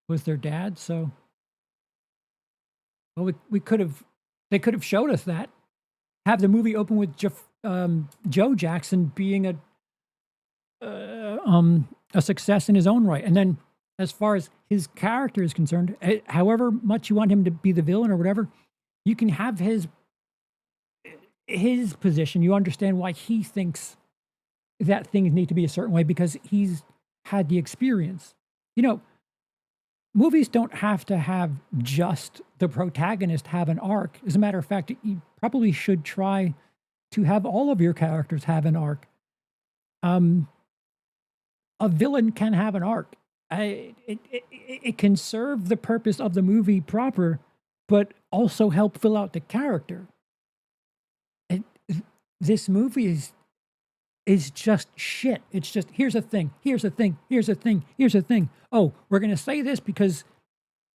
[SPEAKER 2] was their dad, so well, they could have showed us that. Have the movie open with Joe Jackson being a success in his own right. And then as far as his character is concerned, however much you want him to be the villain or whatever, you can have his position. You understand why he thinks that things need to be a certain way because he's had the experience. You know, movies don't have to have just the protagonist have an arc. As a matter of fact, you probably should try to have all of your characters have an arc. A villain can have an arc. It can serve the purpose of the movie proper, but also help fill out the character. This movie is just shit. It's just, here's a thing, here's a thing, here's a thing, here's a thing. Oh, we're going to say this because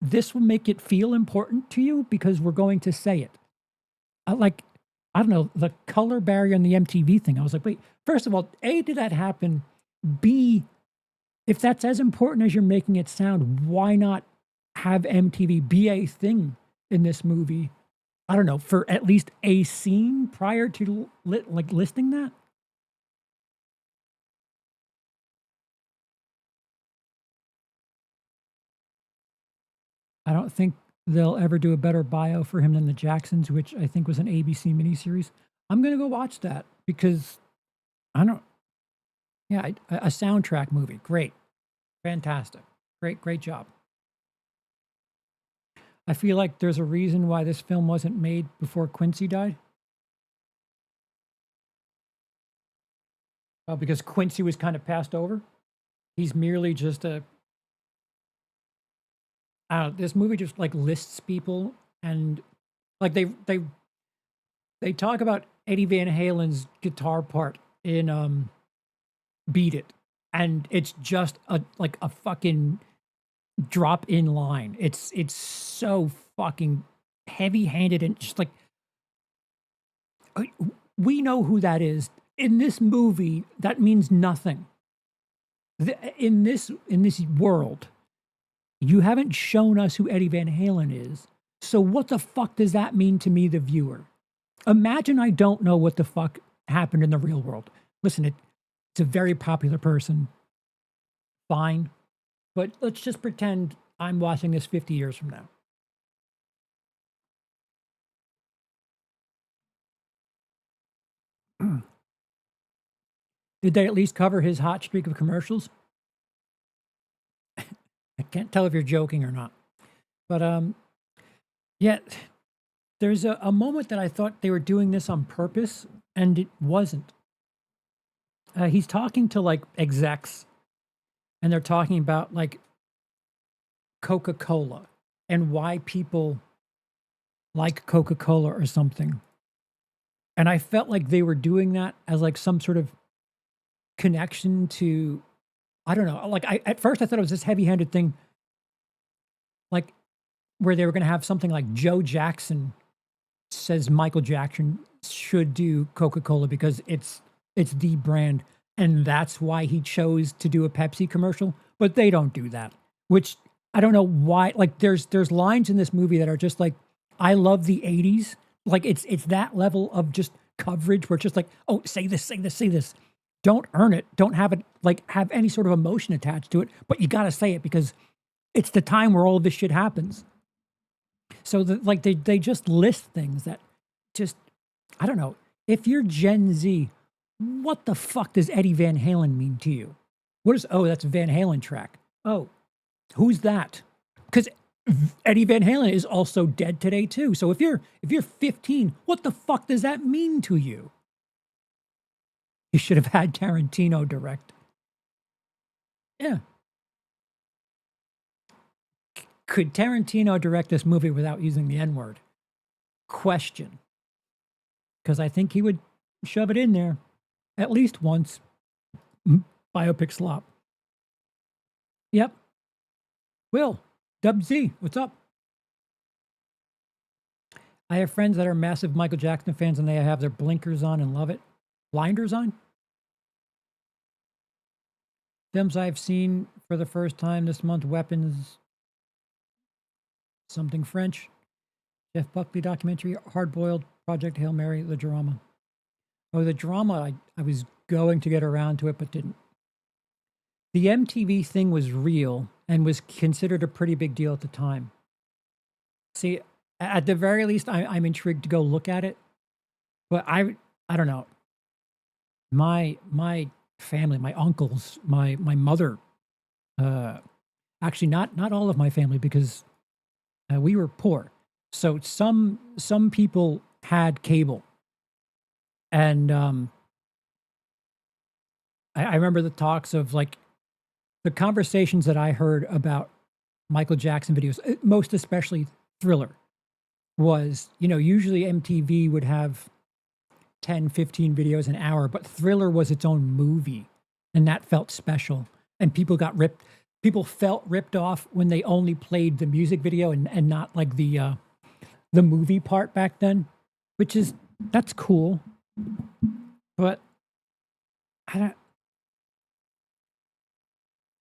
[SPEAKER 2] this will make it feel important to you because we're going to say it. I don't know, the color barrier and the MTV thing. I was like, wait, first of all, A, did that happen? B, if that's as important as you're making it sound, why not have MTV be a thing in this movie? I don't know, for at least a scene prior to listing that? I don't think they'll ever do a better bio for him than the Jacksons, which I think was an ABC miniseries. I'm going to go watch that because a soundtrack movie. Great. Fantastic. Great job. I feel like there's a reason why this film wasn't made before Quincy died. Because Quincy was kind of passed over. He's merely just this movie just like lists people and like they talk about Eddie Van Halen's guitar part in Beat It, and it's just a fucking drop in line. It's so fucking heavy-handed and just like we know who that is. In this movie, that means nothing. In this world, you haven't shown us who Eddie Van Halen is. So what the fuck does that mean to me, the viewer? Imagine I don't know what the fuck happened in the real world. Listen, it's a very popular person. Fine. But let's just pretend I'm watching this 50 years from now. Did they at least cover his hot streak of commercials? I can't tell if you're joking or not. But yeah, there's a moment that I thought they were doing this on purpose, and it wasn't. He's talking to like execs, and they're talking about like Coca-Cola and why people like Coca-Cola or something. And I felt like they were doing that as like some sort of connection to, I don't know. Like at first I thought it was this heavy-handed thing, like where they were going to have something like Joe Jackson says Michael Jackson should do Coca-Cola because it's the brand, and that's why he chose to do a Pepsi commercial. But they don't do that, which I don't know why. Like there's lines in this movie that are just like I love the 80s. Like it's that level of just coverage where it's just like, oh, say this, say this, say this. Don't earn it. Don't have it like have any sort of emotion attached to it, but you got to say it because it's the time where all of this shit happens. So like they just list things that just, I don't know. If you're Gen Z, what the fuck does Eddie Van Halen mean to you? Oh, that's a Van Halen track. Oh, who's that? Because Eddie Van Halen is also dead today too. So if you're 15, what the fuck does that mean to you? You should have had Tarantino direct. Yeah. Could Tarantino direct this movie without using the N-word? Question. Because I think he would shove it in there at least once. Biopic slop. Yep. Will. Dub Z, what's up? I have friends that are massive Michael Jackson fans and they have their blinkers on and love it. Blinders on? Films I've seen for the first time this month, Weapons, something French, Jeff Buckley documentary, Hard Boiled, Project Hail Mary, the drama. Oh, the drama, I was going to get around to it, but didn't. The MTV thing was real and was considered a pretty big deal at the time. See, at the very least, I'm intrigued to go look at it. But I don't know. My family, my uncles, my mother, actually not all of my family because we were poor. So some people had cable, and I remember the talks of like the conversations that I heard about Michael Jackson videos, most especially Thriller, was, usually MTV would have 10, 15 videos an hour, but Thriller was its own movie, and that felt special. And people felt ripped off when they only played the music video and not like the movie part back then, that's cool. But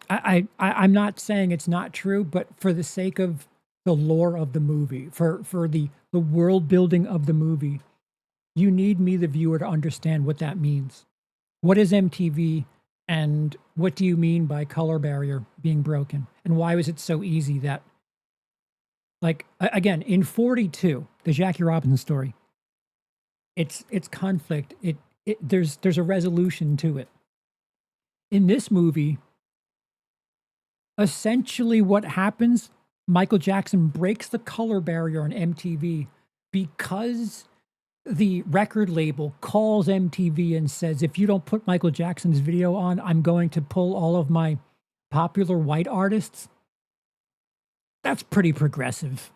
[SPEAKER 2] I'm not saying it's not true, but for the sake of the lore of the movie, for the world building of the movie, you need me, the viewer, to understand what that means. What is MTV, and what do you mean by color barrier being broken? And why was it so easy that, like, again, in 42, the Jackie Robinson story, it's conflict. There's a resolution to it. In this movie, essentially what happens, Michael Jackson breaks the color barrier on MTV because the record label calls MTV and says, if you don't put Michael Jackson's video on, I'm going to pull all of my popular white artists. That's pretty progressive.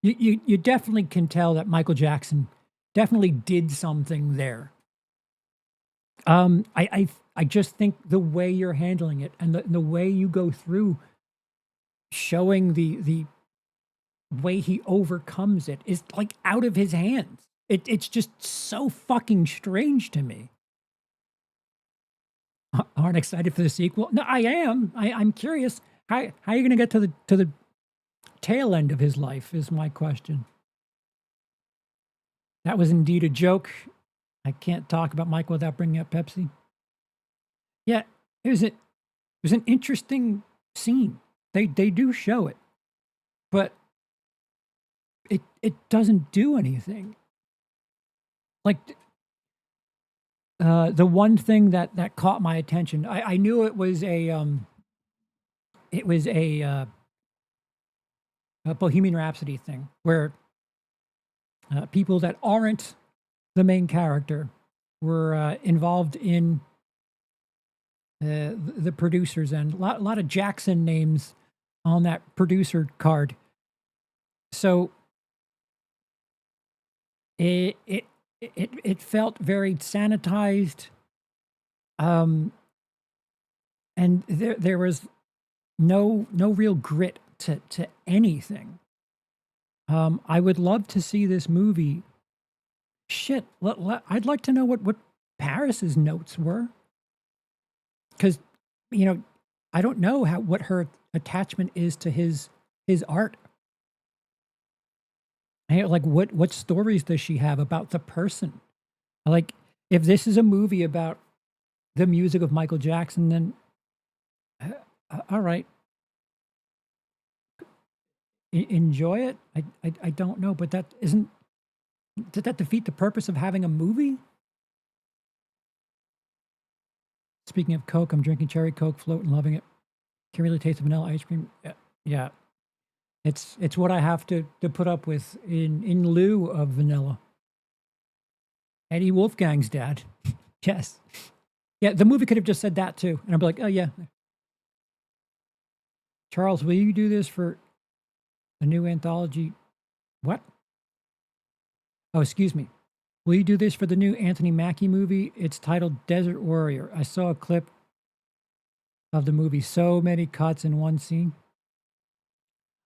[SPEAKER 2] You definitely can tell that Michael Jackson definitely did something there. I just think the way you're handling it and the way you go through showing the way he overcomes it is like out of his hands. It's just so fucking strange to me. Aren't excited for the sequel? No, I am. I'm curious. How are you going to get to the tail end of his life is my question. That was indeed a joke. I can't talk about Michael without bringing up Pepsi. Yeah, it was an interesting scene. They do show it, but it doesn't do anything. Like the one thing that caught my attention, I knew it was a Bohemian Rhapsody thing where people that aren't the main character were involved in the producers, and a lot of Jackson names on that producer card. So it felt very sanitized, and there was no real grit to anything. I would love to see this movie. Shit, I'd like to know what Paris's notes were, because I don't know what her attachment is to his art. Hey, like, what stories does she have about the person? Like, if this is a movie about the music of Michael Jackson, then all right, enjoy it. I don't know, but that isn't. Did that defeat the purpose of having a movie? Speaking of Coke, I'm drinking cherry Coke float and loving it. Can really taste the vanilla ice cream. Yeah, it's what I have to put up with in lieu of vanilla. Eddie Wolfgang's dad. Yes. Yeah, the movie could have just said that too. And I'd be like, oh yeah. Charles, will you do this for the new anthology? What? Oh, excuse me. Will you do this for the new Anthony Mackie movie? It's titled Desert Warrior. I saw a clip of the movie. So many cuts in one scene.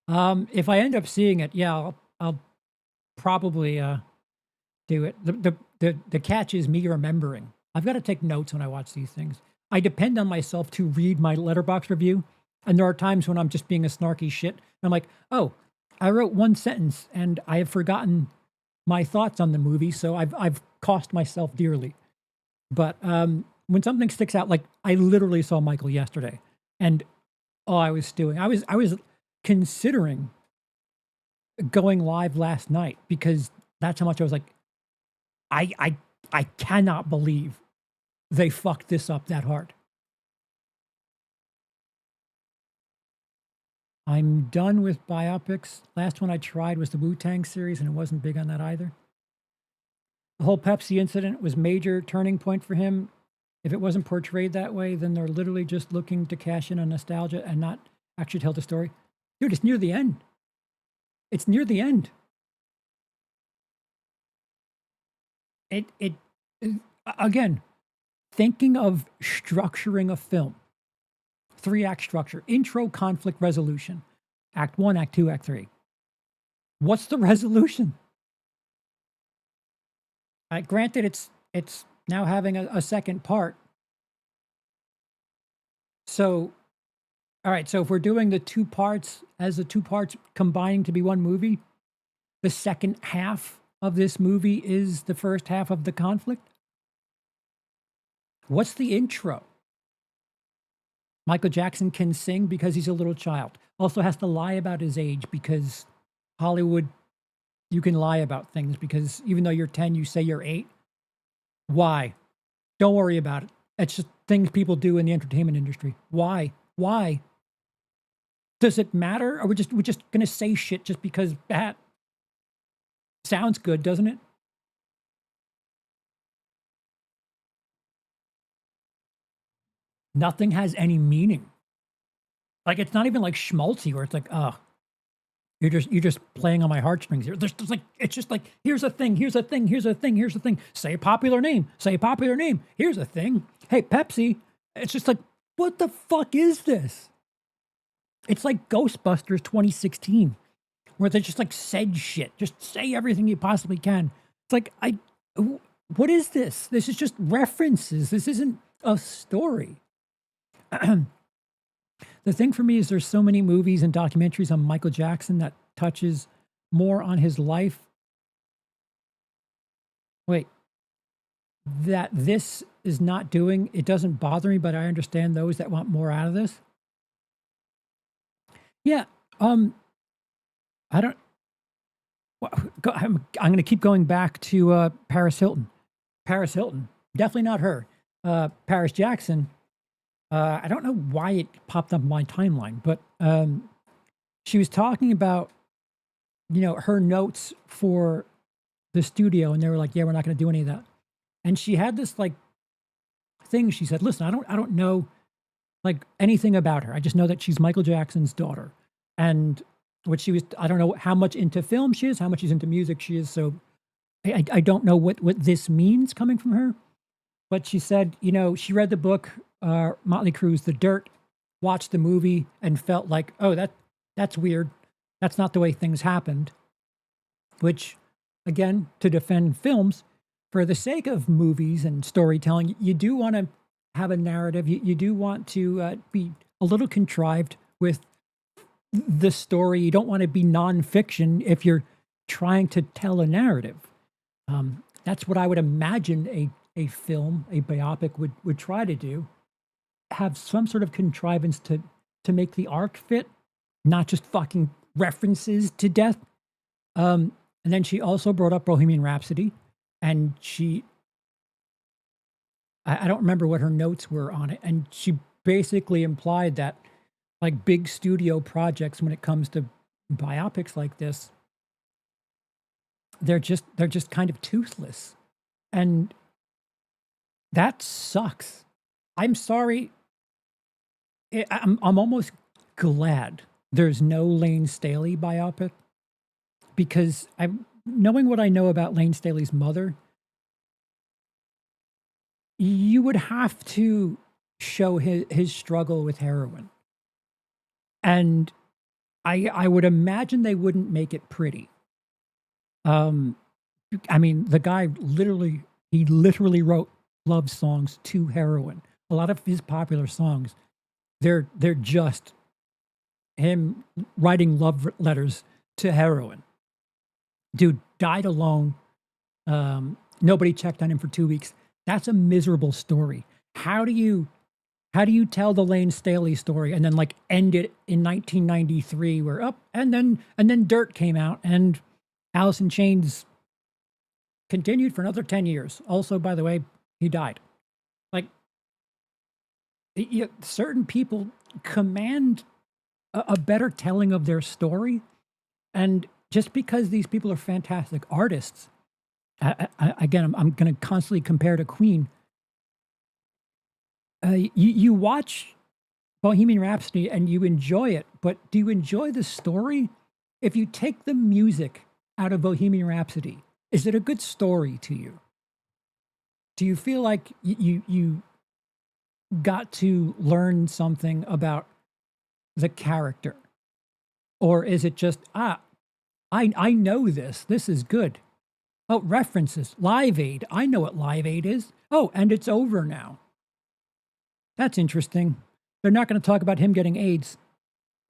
[SPEAKER 2] If I end up seeing it, yeah, I'll probably do it. The catch is me remembering. I've got to take notes when I watch these things. I depend on myself to read my letterbox review, and there are times when I'm just being a snarky shit. I'm like, oh, I wrote one sentence and I have forgotten my thoughts on the movie, so I've cost myself dearly. But when something sticks out, like I literally saw Michael yesterday, and oh, I was stewing. I was considering going live last night because that's how much I was like, I cannot believe they fucked this up that hard. I'm done with biopics. Last one I tried was the Wu-Tang series, and it wasn't big on that either. The whole Pepsi incident was major turning point for him. If it wasn't portrayed that way, then they're literally just looking to cash in on nostalgia and not actually tell the story. Dude, it's near the end. It's near the end. Again, thinking of structuring a film. 3-act structure, intro, conflict, resolution. Act 1, Act 2, Act 3. What's the resolution? Granted, it's now having a second part. So, all right, so if we're doing the 2 parts as the 2 parts combining to be one movie, the second half of this movie is the first half of the conflict? What's the intro? Michael Jackson can sing because he's a little child. Also has to lie about his age because Hollywood, you can lie about things because even though you're 10, you say you're 8. Why? Don't worry about it. It's just things people do in the entertainment industry. Why? Why? Does it matter? Or we're just going to say shit just because that sounds good, doesn't it? Nothing has any meaning. Like, it's not even like schmaltzy where it's like, oh, you're just playing on my heartstrings here. There's just like, it's just like, here's a thing, here's a thing, here's a thing, here's a thing. Say a popular name, say a popular name. Here's a thing. Hey, Pepsi. It's just like, what the fuck is this? It's like Ghostbusters 2016, where they just like said shit. Just say everything you possibly can. It's like, what is this? This is just references. This isn't a story. The thing for me is there's so many movies and documentaries on Michael Jackson that touches more on his life. Wait, that this is not doing, it doesn't bother me, but I understand those that want more out of this. Yeah, I don't, I'm going to keep going back to Paris Hilton. Paris Hilton, definitely not her. Paris Jackson, I don't know why it popped up in my timeline, but she was talking about, her notes for the studio, and they were like, yeah, we're not going to do any of that. And she had this like thing. She said, listen, I don't know like anything about her. I just know that she's Michael Jackson's daughter. And I don't know how much into film she is, how much she's into music she is. So I don't know what this means coming from her. But she said, she read the book, Motley Crue's The Dirt, watched the movie and felt like, oh, that's weird. That's not the way things happened. Which, again, to defend films, for the sake of movies and storytelling, you do want to have a narrative. You do want to be a little contrived with the story. You don't want to be nonfiction if you're trying to tell a narrative. That's what I would imagine a film, a biopic would try to do. Have some sort of contrivance to make the arc fit, not just fucking references to death. And then she also brought up Bohemian Rhapsody, and I don't remember what her notes were on it, and she basically implied that like big studio projects, when it comes to biopics like this, they're just kind of toothless, and that sucks. I'm sorry. I'm almost glad there's no Lane Staley biopic, because I'm knowing what I know about Lane Staley's mother, you would have to show his struggle with heroin. And I would imagine they wouldn't make it pretty. I mean, the guy literally wrote love songs to heroin. A lot of his popular songs, they're just him writing love letters to heroin. Dude died alone. Nobody checked on him for 2 weeks. That's a miserable story. How do you tell the Lane Staley story and then like end it in 1993 where up and then Dirt came out and Alice in Chains continued for another 10 years. Also, by the way, he died. Like, certain people command a better telling of their story, and just because these people are fantastic artists, again, I'm going to constantly compare to Queen. You watch Bohemian Rhapsody and you enjoy it, but do you enjoy the story? If you take the music out of Bohemian Rhapsody, is it a good story to you? Do you feel like you got to learn something about the character? Or is it just, I know this. This is good. Oh, references. Live Aid. I know what Live Aid is. Oh, and it's over now. That's interesting. They're not going to talk about him getting AIDS,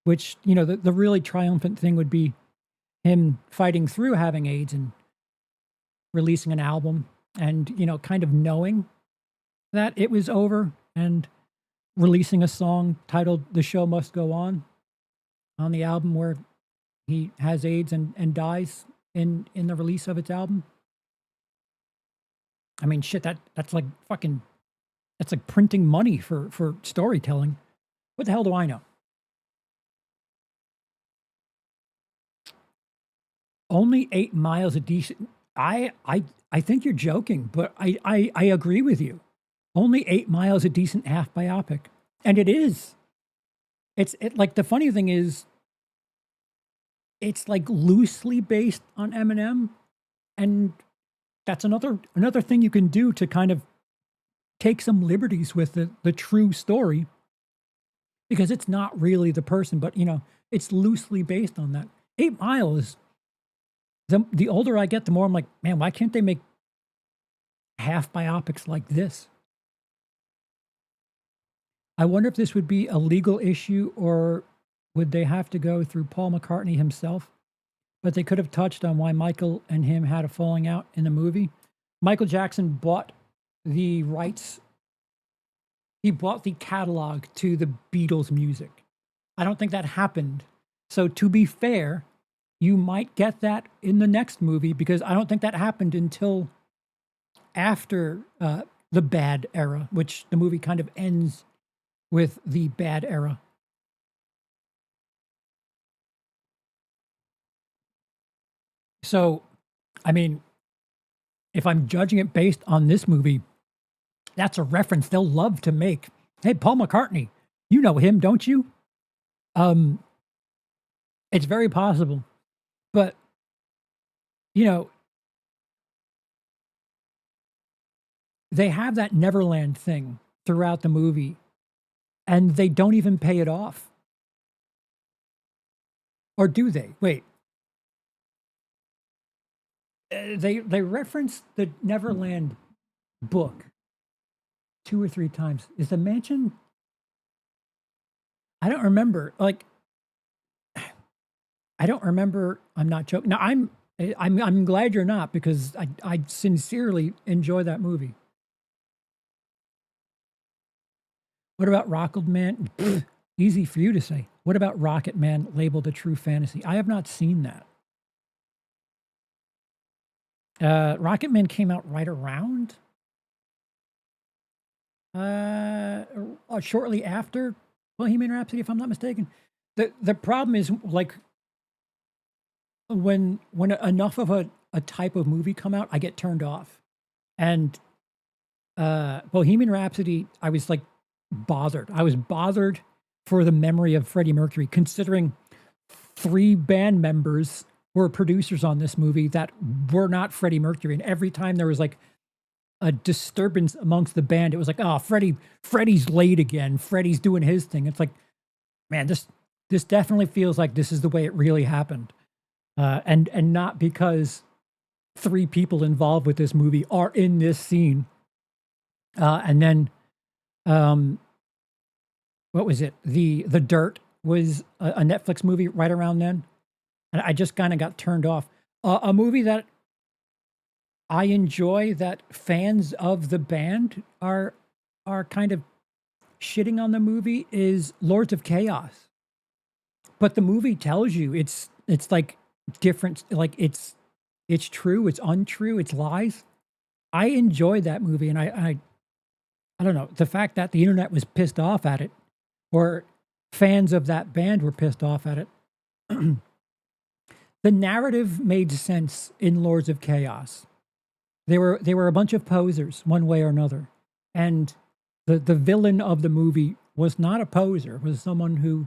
[SPEAKER 2] which, the really triumphant thing would be him fighting through having AIDS and releasing an album and, kind of knowing that it was over and releasing a song titled The Show Must Go On the album where he has AIDS and dies in the release of its album. I mean, shit, that's like fucking, that's like printing money for storytelling. What the hell do I know? Only 8 miles a decent. I think you're joking, but I agree with you. Only 8 miles a decent half biopic, and it is. It's like, the funny thing is, it's like loosely based on Eminem, and that's another thing you can do to kind of take some liberties with the true story, because it's not really the person, but it's loosely based on that. 8 Mile is, the older I get, the more I'm like, man, why can't they make half biopics like this? I wonder if this would be a legal issue, or would they have to go through Paul McCartney himself? But they could have touched on why Michael and him had a falling out in the movie. Michael Jackson bought the rights. He bought the catalog to the Beatles music. I don't think that happened. So to be fair, you might get that in the next movie, because I don't think that happened until after the Bad era, which the movie kind of ends with the Bad era. So, I mean, if I'm judging it based on this movie, that's a reference they'll love to make. Hey, Paul McCartney, you know him, don't you? It's very possible. But, they have that Neverland thing throughout the movie, and they don't even pay it off. Or do they? Wait. They reference the Neverland book 2 or 3 times. Is the mansion? I don't remember. Like, I don't remember. I'm not joking. Now, I'm glad you're not, because I sincerely enjoy that movie. What about Rocket Man? Pfft, easy for you to say. What about Rocket Man labeled a true fantasy? I have not seen that. Rocket Man came out right around shortly after Bohemian Rhapsody, if I'm not mistaken. The problem is, like, when enough of a type of movie come out, I get turned off. And Bohemian Rhapsody, I was like bothered. I was bothered for the memory of Freddie Mercury, considering 3 band members were producers on this movie that were not Freddie Mercury. And every time there was like a disturbance amongst the band, it was like, oh, Freddie's late again. Freddie's doing his thing. It's like, man, this definitely feels like this is the way it really happened. And not because 3 people involved with this movie are in this scene. And then, what was it? The Dirt was a Netflix movie right around then, and I just kind of got turned off. A movie that I enjoy, that fans of the band are kind of shitting on the movie, is Lords of Chaos. But the movie tells you it's like different, like it's true, it's untrue, it's lies. I enjoy that movie, and I don't know, the fact that the internet was pissed off at it, or fans of that band were pissed off at it. The narrative made sense in Lords of Chaos. They were a bunch of posers, one way or another, and the villain of the movie was not a poser, was someone who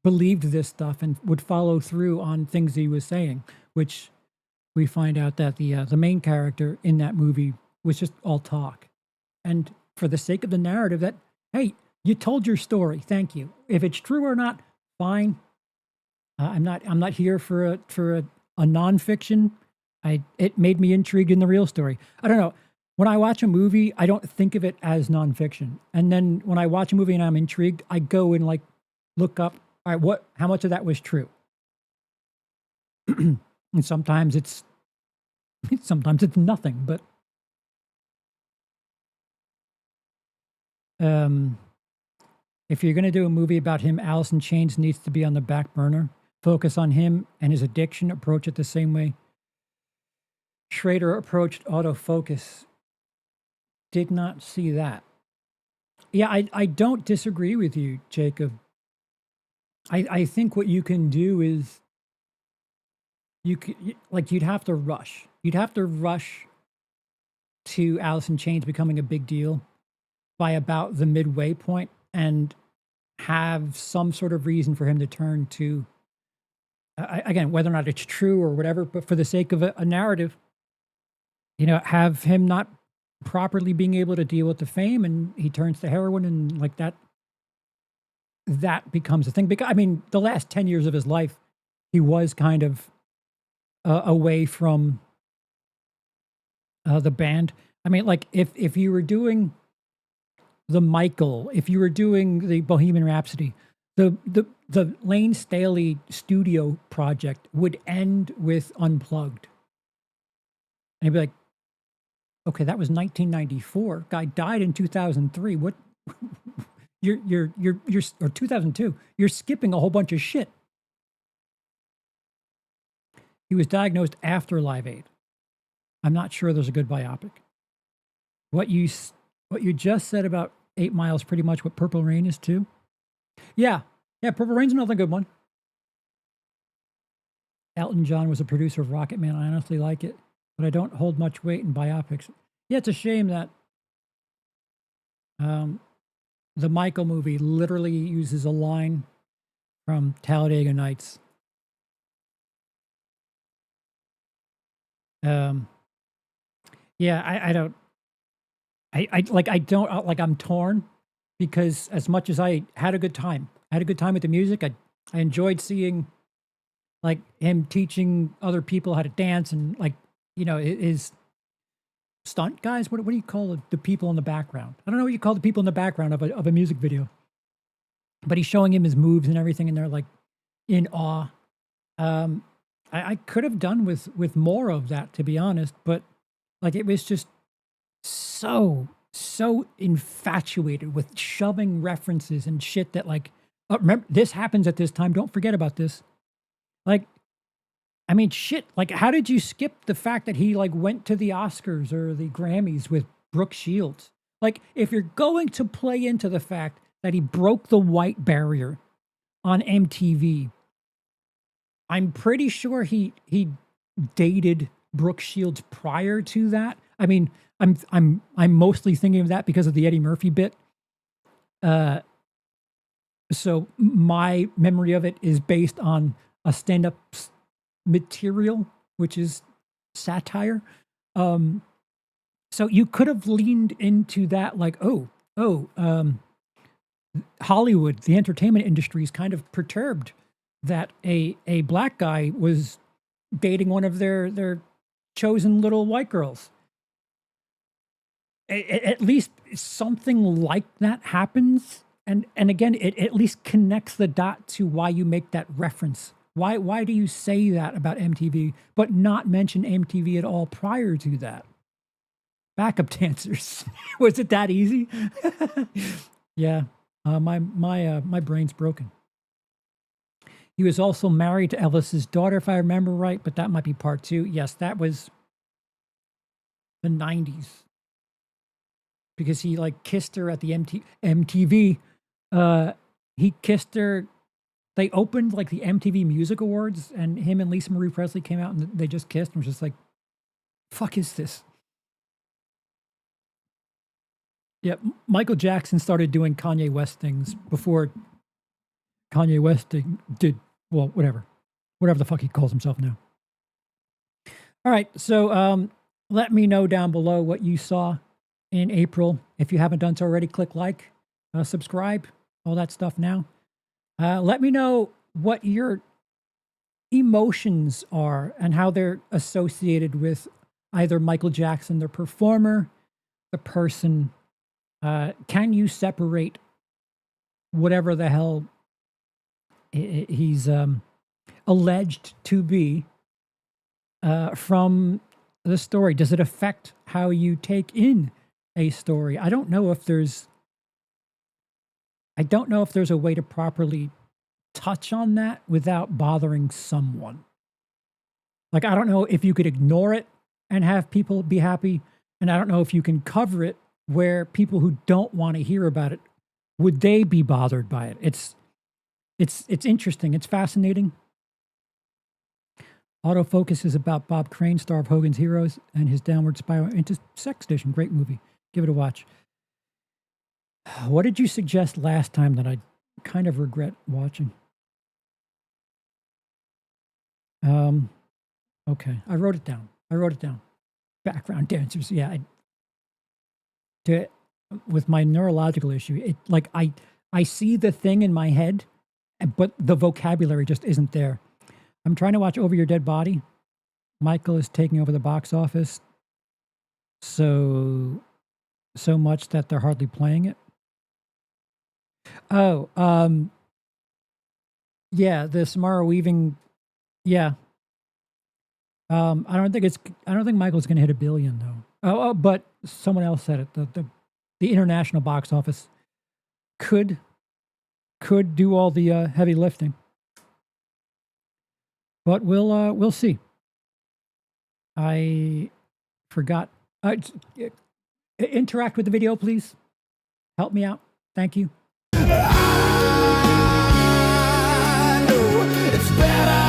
[SPEAKER 2] believed this stuff and would follow through on things he was saying, which we find out that the main character in that movie was just all talk. And for the sake of the narrative, that, hey, you told your story, thank you. If it's true or not, fine. I'm not here for a nonfiction. It made me intrigued in the real story. I don't know. When I watch a movie, I don't think of it as nonfiction. And then when I watch a movie and I'm intrigued, I go and like look up, all right, how much of that was true? And sometimes it's nothing, but if you're going to do a movie about him, Alice in Chains needs to be on the back burner. Focus on him and his addiction. Approach it the same way Schrader approached autofocus. Did not see that. Yeah, I don't disagree with you, Jacob. I think what you can do is you'd have to rush. You'd have to rush to Alice in Chains becoming a big deal by about the midway point, and have some sort of reason for him to turn to, again, whether or not it's true or whatever, but for the sake of a narrative, have him not properly being able to deal with the fame, and he turns to heroin, and like that becomes a thing. Because, I mean, the last 10 years of his life, he was kind of away from the band. I mean, like, if you were doing the Michael, if you were doing the Bohemian Rhapsody, the Lane Staley studio project would end with Unplugged. And he'd be like, okay, that was 1994. Guy died in 2003. What? You're or 2002. You're skipping a whole bunch of shit. He was diagnosed after Live Aid. I'm not sure there's a good biopic. What you just said about 8 Mile is pretty much what Purple Rain is too. Yeah, Purple Rain's another good one. Elton John was a producer of Rocket Man. I honestly like it, but I don't hold much weight in biopics. Yeah, it's a shame that the Michael movie literally uses a line from Talladega Nights. Yeah, I don't. I'm torn, because as much as I had a good time, with the music. I enjoyed seeing, like, him teaching other people how to dance, and like, his stunt guys. What do you call the people in the background? I don't know what you call the people in the background of a music video. But he's showing him his moves and everything, and they're like in awe. I could have done with more of that, to be honest, but like it was just so infatuated with shoving references and shit that like, oh, remember this happens at this time. Don't forget about this. Like, I mean, shit. Like, how did you skip the fact that he like went to the Oscars or the Grammys with Brooke Shields? Like, if you're going to play into the fact that he broke the white barrier on MTV, I'm pretty sure he dated Brooke Shields prior to that. I mean, I'm mostly thinking of that because of the Eddie Murphy bit. So my memory of it is based on a stand-up material, which is satire. So you could have leaned into that, like, Hollywood, the entertainment industry is kind of perturbed that a black guy was dating one of their chosen little white girls. At least something like that happens, and again, it at least connects the dot to why you make that reference. Why do you say that about MTV, but not mention MTV at all prior to that? Backup dancers. Was it that easy? Yeah. My brain's broken. He was also married to Elvis's daughter, if I remember right, but that might be part 2. Yes, that was the 90s. Because he like kissed her at the MTV. He kissed her. They opened like the MTV Music Awards, and him and Lisa Marie Presley came out and they just kissed and was just like, fuck is this? Yeah, Michael Jackson started doing Kanye West things before Kanye West did, well, whatever the fuck he calls himself now. All right, so let me know down below what you saw in April. If you haven't done so already, click like, subscribe, all that stuff now. Let me know what your emotions are and how they're associated with either Michael Jackson, the performer, the person. Can you separate whatever the hell he's alleged to be from the story? Does it affect how you take in a story? I don't know if there's a way to properly touch on that without bothering someone. Like, I don't know if you could ignore it and have people be happy, and I don't know if you can cover it where people who don't want to hear about it, would they be bothered by it? It's interesting. It's fascinating. Autofocus is about Bob Crane, star of Hogan's Heroes, and his downward spiral into sex addiction. Great movie. Give it a watch. What did you suggest last time that I kind of regret watching? Okay. I wrote it down. Background dancers. Yeah. With my neurological issue, it like I see the thing in my head, but the vocabulary just isn't there. I'm trying to watch Over Your Dead Body. Michael is taking over the box office so much that they're hardly playing it. Oh, yeah, the Samara Weaving, yeah. I don't think Michael's going to hit $1 billion though. Oh, but someone else said it. The international box office could do all the heavy lifting, but we'll see. I forgot. Interact with the video, please. Help me out. Thank you.
[SPEAKER 1] I know it's better